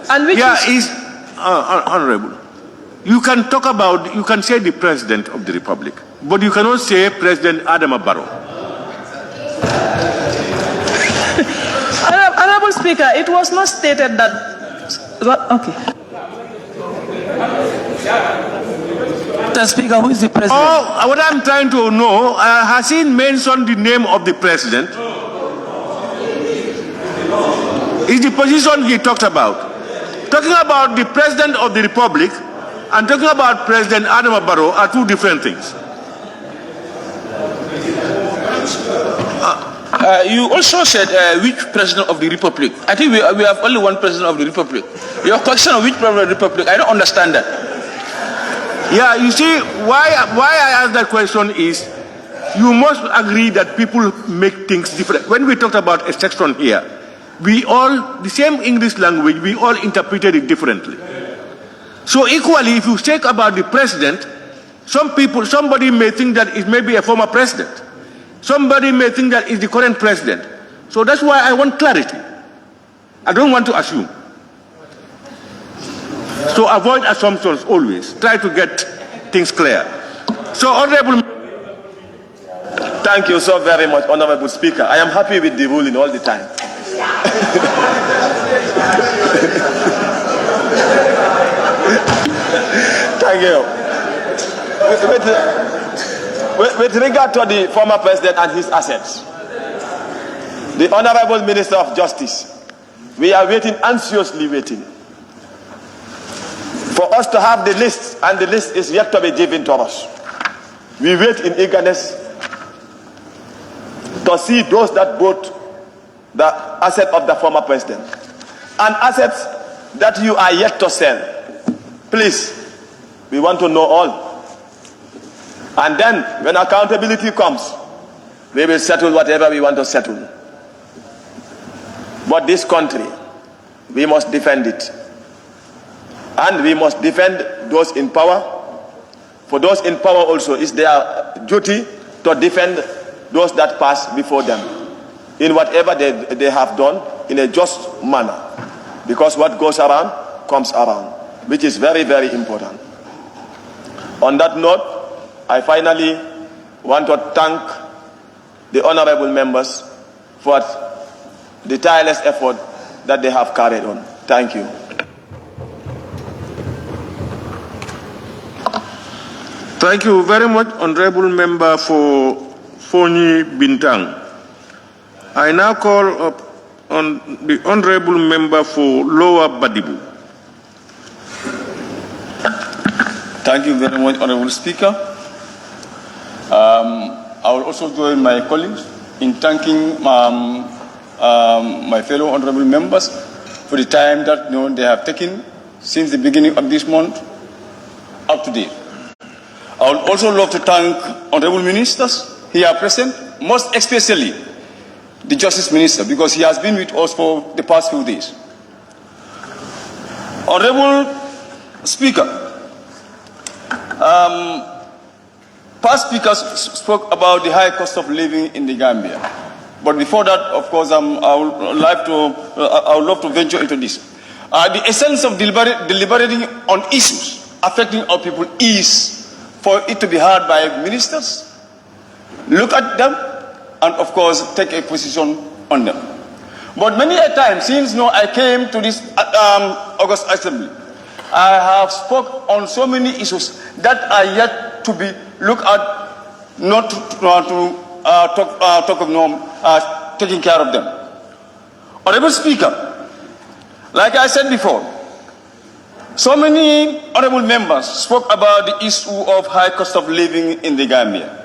And which is Honorable. You can talk about, you can say the President of the Republic, but you cannot say President Adama Barrow. Honorable Speaker, it was not stated that. Okay. Mr. Speaker, who is the president? Oh, what I'm trying to know, has he mentioned the name of the president? Is the position he talked about? Talking about the president of the republic and talking about President Adama Barrow are two different things. You also said which president of the republic. I think we have only one president of the republic. Your question of which president of the republic, I don't understand that. Yeah, you see, why I ask that question is, you must agree that people make things different. When we talked about a section here, we all, the same English language, we all interpreted it differently. So equally, if you speak about the president, Somebody may think that it may be a former president. Somebody may think that it's the current president. So that's why I want clarity. I don't want to assume. So avoid assumptions always. Try to get things clear. So, Honorable... Thank you so very much, Honorable Speaker. I am happy with the ruling all the time. Thank you. With regard to the former president and his assets, the Honorable Minister of Justice, we are waiting, anxiously waiting, for us to have the list, and the list is yet to be given to us. We wait in eagerness to see those that bought the asset of the former president and assets that you are yet to sell. Please, we want to know all. And then, when accountability comes, we will settle whatever we want to settle. But this country, we must defend it. And we must defend those in power. For those in power also, it's their duty to defend those that pass before them in whatever they have done in a just manner. Because what goes around comes around, which is very, very important. On that note, I finally want to thank the honorable members for the tireless effort that they have carried on. Thank you. Thank you very much, Honorable Member for Foni Bintang. I now call up on the Honorable Member for Lower Badibu. Thank you very much, Honorable Speaker. I will also join my colleagues in thanking my fellow honorable members for the time that they have taken since the beginning of this month up to date. I would also love to thank honorable ministers here present, most especially the Justice Minister, because he has been with us for the past few days. Honorable Speaker, past speakers spoke about the high cost of living in the Gambia. But before that, of course, I would love to venture into this. The essence of deliberating on issues affecting our people is for it to be heard by ministers, look at them, and of course, take a position on them. But many a time, since I came to this August Assembly, I have spoke on so many issues that are yet to be looked at, not to talk of taking care of them. Honorable Speaker, like I said before, so many honorable members spoke about the issue of high cost of living in the Gambia.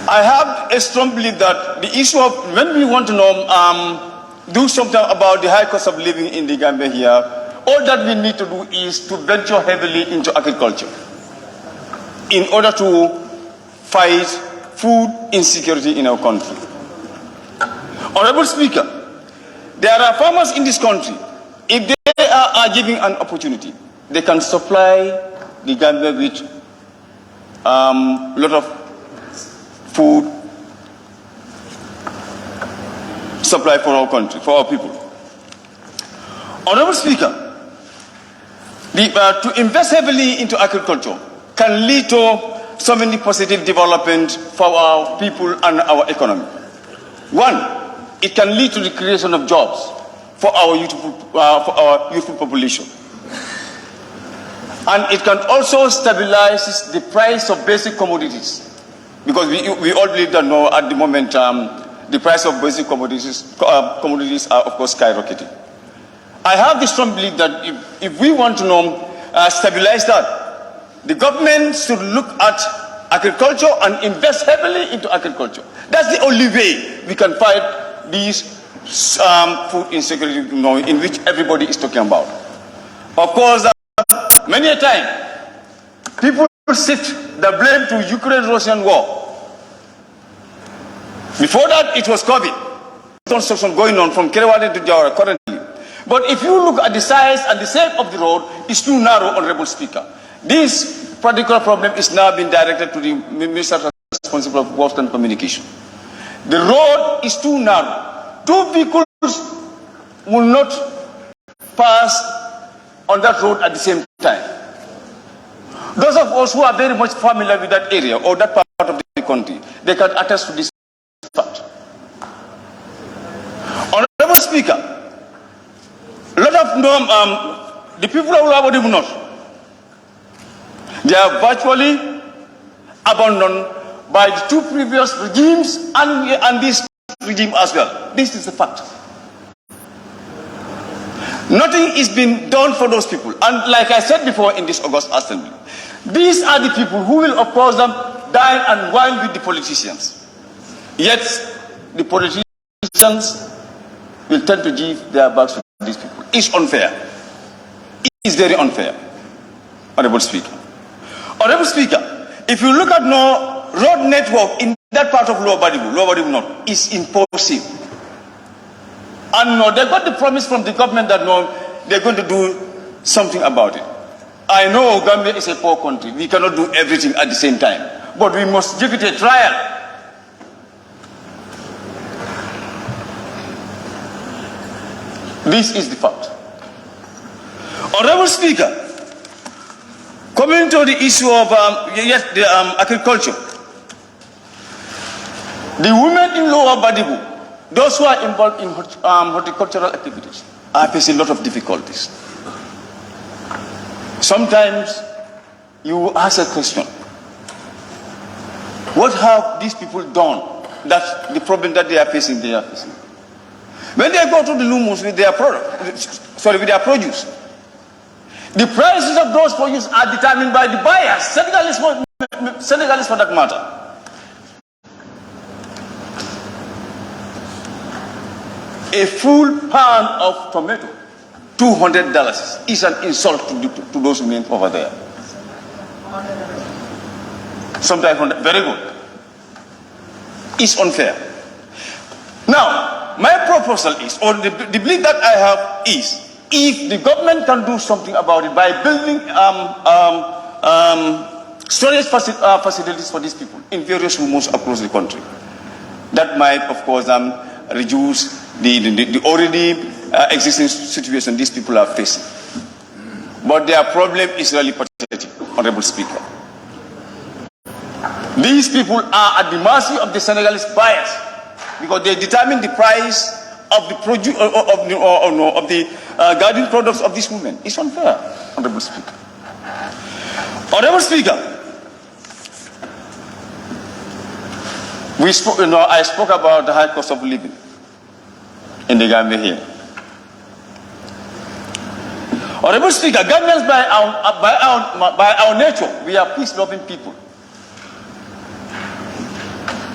I have a strong belief that the issue of when we want to do something about the high cost of living in the Gambia here, all that we need to do is to venture heavily into agriculture in order to fight food insecurity in our country. Honorable Speaker, there are farmers in this country. If they are given an opportunity, they can supply the Gambia with a lot of food supply for our country, for our people. Honorable Speaker, to invest heavily into agriculture can lead to so many positive developments for our people and our economy. One, it can lead to the creation of jobs for our youthful population. And it can also stabilize the price of basic commodities, because we all believe that at the moment the price of basic commodities are of course skyrocketing. I have the strong belief that if we want to stabilize that, the government should look at agriculture and invest heavily into agriculture. That's the only way we can fight these food insecurity in which everybody is talking about. Of course, many a time, people shift the blame to Ukraine-Russian war. Before that, it was COVID. Construction going on from Kerewale to Jawara currently. But if you look at the size and the shape of the road, it's too narrow, Honorable Speaker. This particular problem is now being directed to the minister responsible for Post and Communication. The road is too narrow. Two vehicles will not pass on that road at the same time. Those of us who are very much familiar with that area or that part of the country, they can attest to this fact. Honorable Speaker, a lot of the people of Uluwabodi North, they are virtually abandoned by the two previous regimes and this regime as well. This is the fact. Nothing is being done for those people. And like I said before in this August Assembly, these are the people who will, of course, dine and wine with the politicians. Yet, the politicians will tend to give their backs to these people. It's unfair. It is very unfair, Honorable Speaker. Honorable Speaker, if you look at no road network in that part of Lower Badibu North, is impossible. And no, they got the promise from the government that no, they're going to do something about it. I know Gambia is a poor country. We cannot do everything at the same time. But we must give it a trial. This is the fact. Honorable Speaker, coming to the issue of agriculture, the women in Lower Badibu, those who are involved in horticultural activities, are facing a lot of difficulties. Sometimes you ask a question, what have these people done that the problem that they are facing, When they go to the Lumus with their with their produce, the prices of those produce are determined by the buyers, Senegalese for that matter. A full pound of tomato, $200, is an insult to those women over there. Sometimes very good. It's unfair. Now, my proposal is, or the belief that I have is, if the government can do something about it by building storage facilities for these people in various rooms across the country, that might, of course, reduce the already existing situation these people are facing. But their problem is really pathetic, Honorable Speaker. These people are at the mercy of the Senegalese buyers because they determine the price of the produce of the garden products of these women. It's unfair, Honorable Speaker. Honorable Speaker, I spoke about the high cost of living in the Gambia here. Honorable Speaker, Gambians by our nature, we are peace-loving people.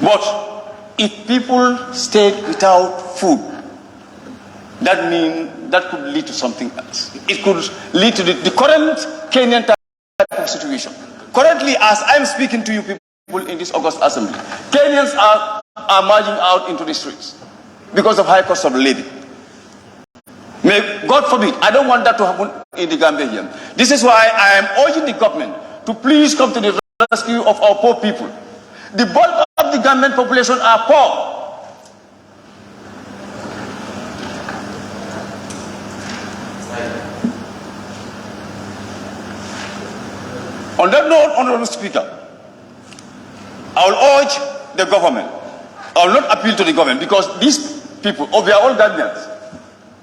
But if people stay without food, that could lead to something else. It could lead to the current Kenyan type of situation. Currently, as I'm speaking to you people in this August Assembly, Kenyans are marching out into the streets because of high cost of living. May God forbid, I don't want that to happen in the Gambia here. This is why I am urging the government to please come to the rescue of our poor people. The bulk of the Gambian population are poor. On that note, Honorable Speaker, I will urge the government, I will not appeal to the government because these people, we are all Gambians.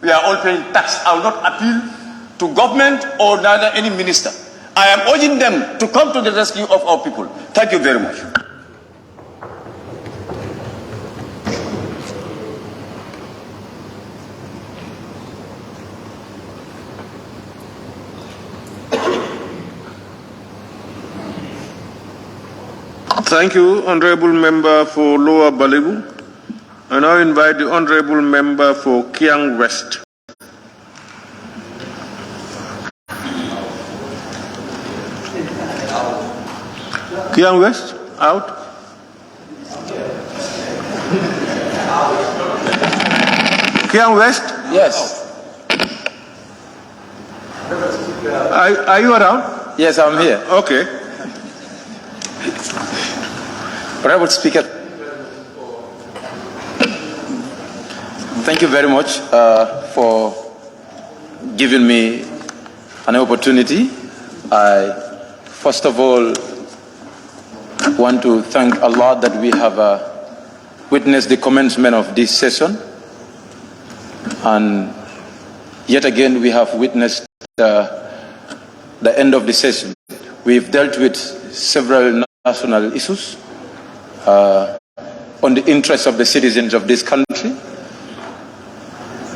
We are all paying tax. I will not appeal to government or neither any minister. I am urging them to come to the rescue of our people. Thank you very much. Thank you, Honorable Member for Lower Balibu. I now invite the Honorable Member for Kiang West. Kiang West, out. Kiang West? Yes. Are you around? Yes, I'm here. Okay. Honorable Speaker, thank you very much for giving me an opportunity. I, first of all, want to thank Allah that we have witnessed the commencement of this session. And yet again, we have witnessed the end of the session. We've dealt with several national issues on the interests of the citizens of this country,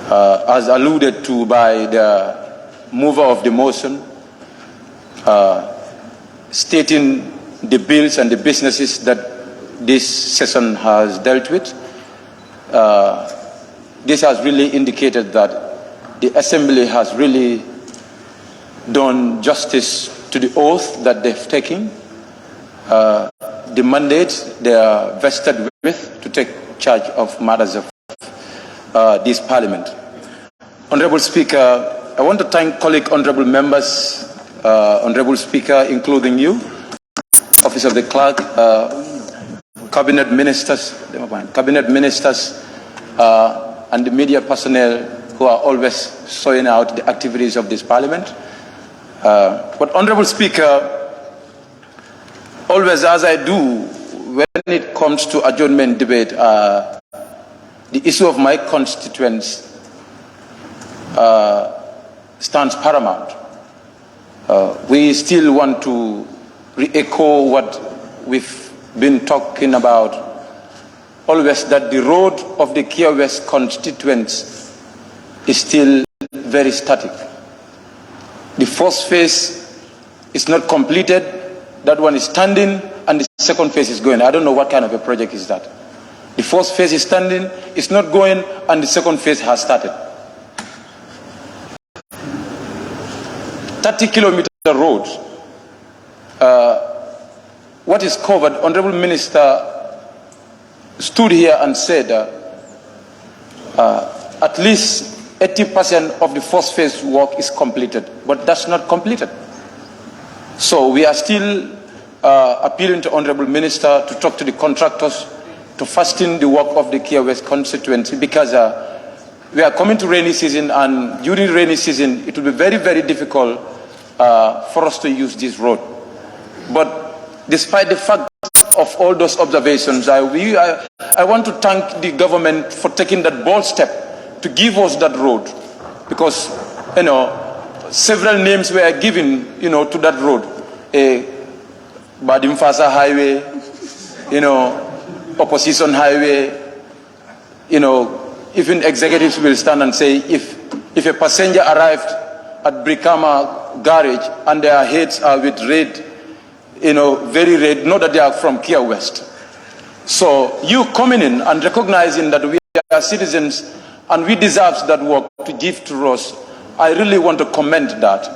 as alluded to by the mover of the motion, stating the bills and the businesses that this session has dealt with. This has really indicated that the Assembly has really done justice to the oath that they've taken, the mandate they are vested with to take charge of matters of this Parliament. Honourable Speaker, I want to thank colleague honourable members, Honourable Speaker, including you, Office of the Clerk, Cabinet Ministers, and the media personnel who are always showing out the activities of this Parliament. But Honourable Speaker, always as I do when it comes to adjournment debate, the issue of my constituents stands paramount. We still want to re-echo what we've been talking about always, that the road of the Q-West constituents is still very static. The first phase is not completed, that one is standing, and the second phase is going. I don't know what kind of a project is that. The first phase is standing, it's not going, and the second phase has started. 30-kilometer road. What is covered, Honourable Minister stood here and said at least 80% of the first phase work is completed, but that's not completed. So we are still appealing to Honourable Minister to talk to the contractors to fasten the work of the Kia West constituency, because we are coming to rainy season, and during rainy season it will be very, very difficult for us to use this road. But despite the fact of all those observations, I want to thank the government for taking that bold step to give us that road, because several names were given to that road. Badimfasa Highway, Opposition Highway, even executives will stand and say if a passenger arrived at Brikama garage and their heads are with red, very red, know that they are from Kia West. So you coming in and recognizing that we are citizens and we deserve that work to give to us, I really want to commend that.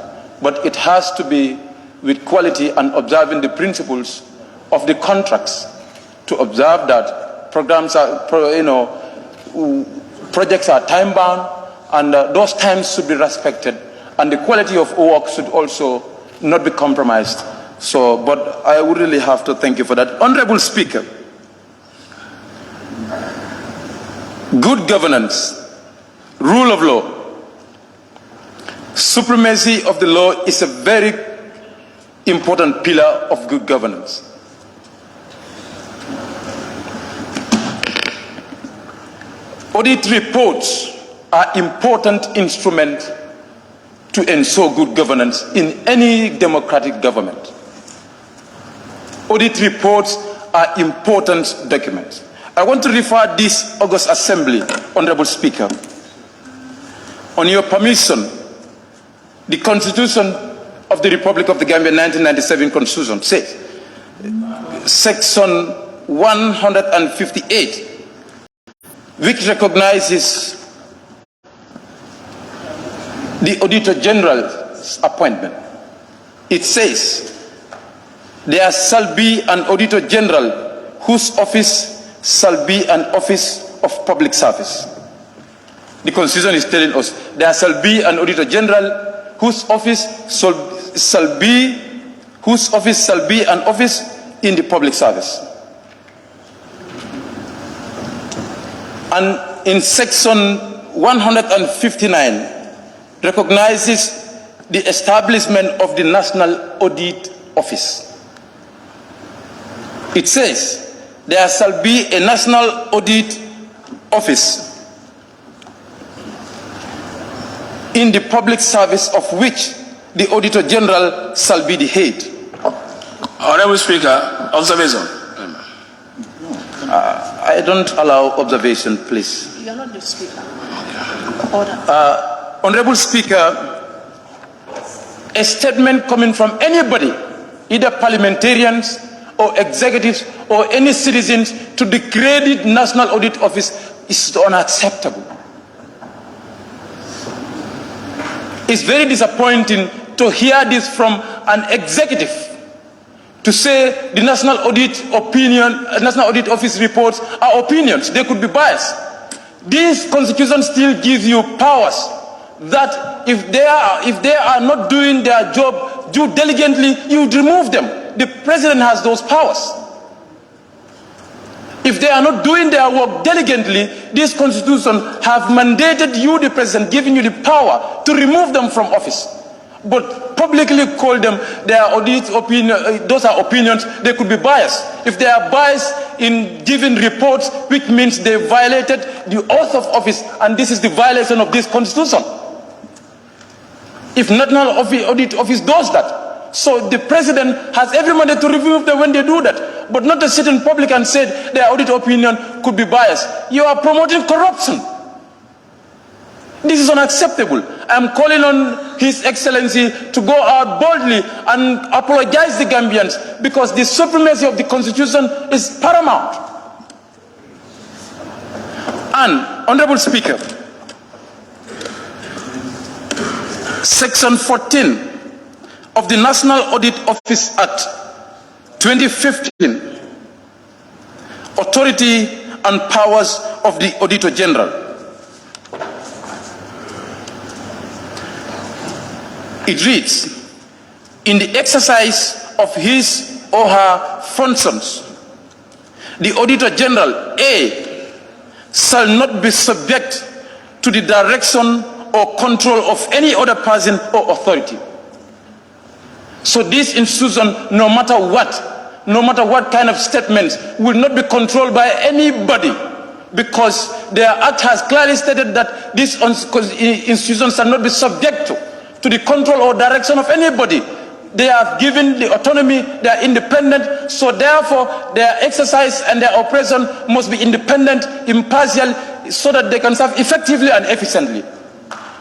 But it has to be with quality and observing the principles of the contracts, to observe that programs are, projects are time bound, and those times should be respected, and the quality of work should also not be compromised. So, but I would really have to thank you for that. Honorable Speaker, good governance, rule of law, supremacy of the law is a very important pillar of good governance. Audit reports are important instruments to ensure good governance in any democratic government. Audit reports are important documents. I want to refer this August Assembly, Honorable Speaker. On your permission, the Constitution of the Republic of the Gambia 1997 Constitution says, Section 158, which recognizes the Auditor General's appointment. It says, there shall be an Auditor General whose office shall be an office of public service. The Constitution is telling us there shall be an Auditor General whose office shall be whose office shall be an office in the public service. And in section 159 recognizes the establishment of the National Audit Office. It says there shall be a National Audit Office in the public service of which the Auditor General shall be the head. Honorable Speaker, observation. I don't allow observation, please. You are not the Speaker. Order. Honorable Speaker, a statement coming from anybody, either parliamentarians or executives or any citizens, to degrade National Audit Office is unacceptable. It's very disappointing to hear this from an executive, to say the National Audit Office reports are opinions. They could be biased. This constitution still gives you powers that if they are not doing their job diligently, you would remove them. The president has those powers. If they are not doing their work diligently, this constitution have mandated you, the president, giving you the power to remove them from office. But publicly call them their audit opinion, those are opinions, they could be biased. If they are biased in giving reports, which means they violated the oath of office, and this is the violation of this constitution. If National Audit Office does that, so the president has every mandate to remove them when they do that, but not to sit in public and say their audit opinion could be biased. You are promoting corruption. This is unacceptable. I am calling on His Excellency to go out boldly and apologize to the Gambians, because the supremacy of the Constitution is paramount. And, Honorable Speaker, Section 14 of the National Audit Office Act 2015, Authority and Powers of the Auditor General. It reads, in the exercise of his or her functions, the Auditor General, A, shall not be subject to the direction or control of any other person or authority. So this institution, no matter what kind of statements, will not be controlled by anybody, because their act has clearly stated that this institution shall not be subject to the control or direction of anybody. They are given the autonomy, they are independent, so therefore their exercise and their operation must be independent, impartial, so that they can serve effectively and efficiently.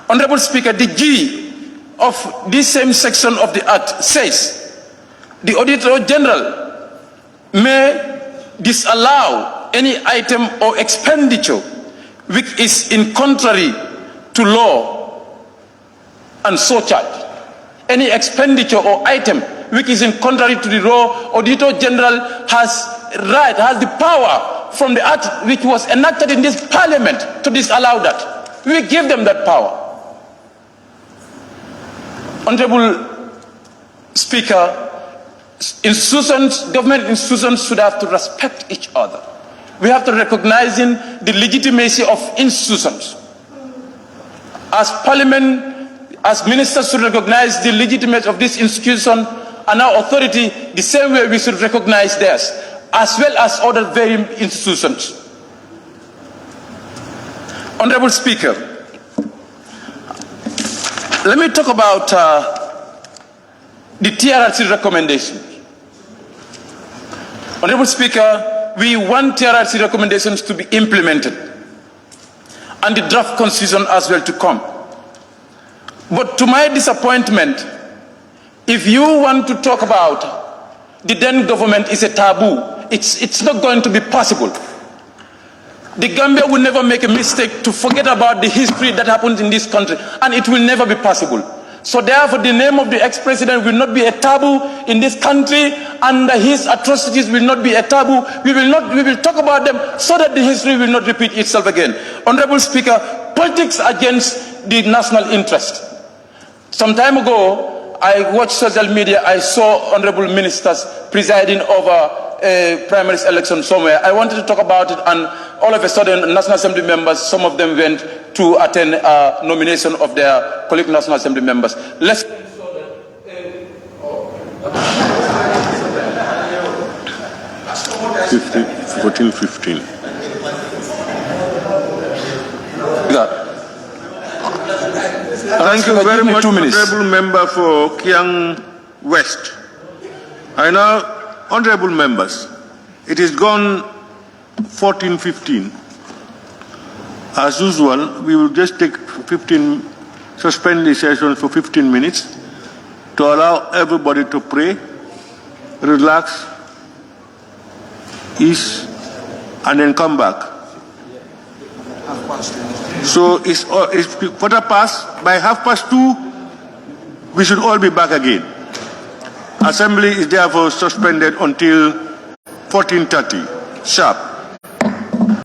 Honorable Speaker, the G of this same section of the Act says, the Auditor General may disallow any item or expenditure which is in contrary to law and so charge. Any expenditure or item which is in contrary to the law, Auditor General has the power from the Act which was enacted in this Parliament to disallow that. We give them that power. Honorable Speaker, government institutions should have to respect each other. We have to recognize the legitimacy of institutions. As Parliament, as ministers should recognize the legitimacy of this institution and our authority the same way we should recognize theirs, as well as other very institutions. Honorable Speaker, let me talk about the TRRC recommendations. Honorable Speaker, we want TRRC recommendations to be implemented and the draft constitution as well to come. But to my disappointment, if you want to talk about the then government is a taboo, it's not going to be possible. The Gambia will never make a mistake to forget about the history that happened in this country, and it will never be possible. So therefore, the name of the ex-president will not be a taboo in this country, and his atrocities will not be a taboo. We will talk about them so that the history will not repeat itself again. Honorable Speaker, politics against the national interest. Some time ago, I watched social media, I saw honorable ministers presiding over a primary election somewhere. I wanted to talk about it, and all of a sudden, National Assembly members, some of them went to attend a nomination of their colleague National Assembly members. Let's 14-15. Thank you very much, Honorable Member for Kiang West. I now, Honorable Members, it is gone 14-15. As usual, we will just take suspend the session for 15 minutes to allow everybody to pray, relax, ease, and then come back. So it's 2:15. By 2:30, we should all be back again. Assembly is therefore suspended until 14:30 sharp.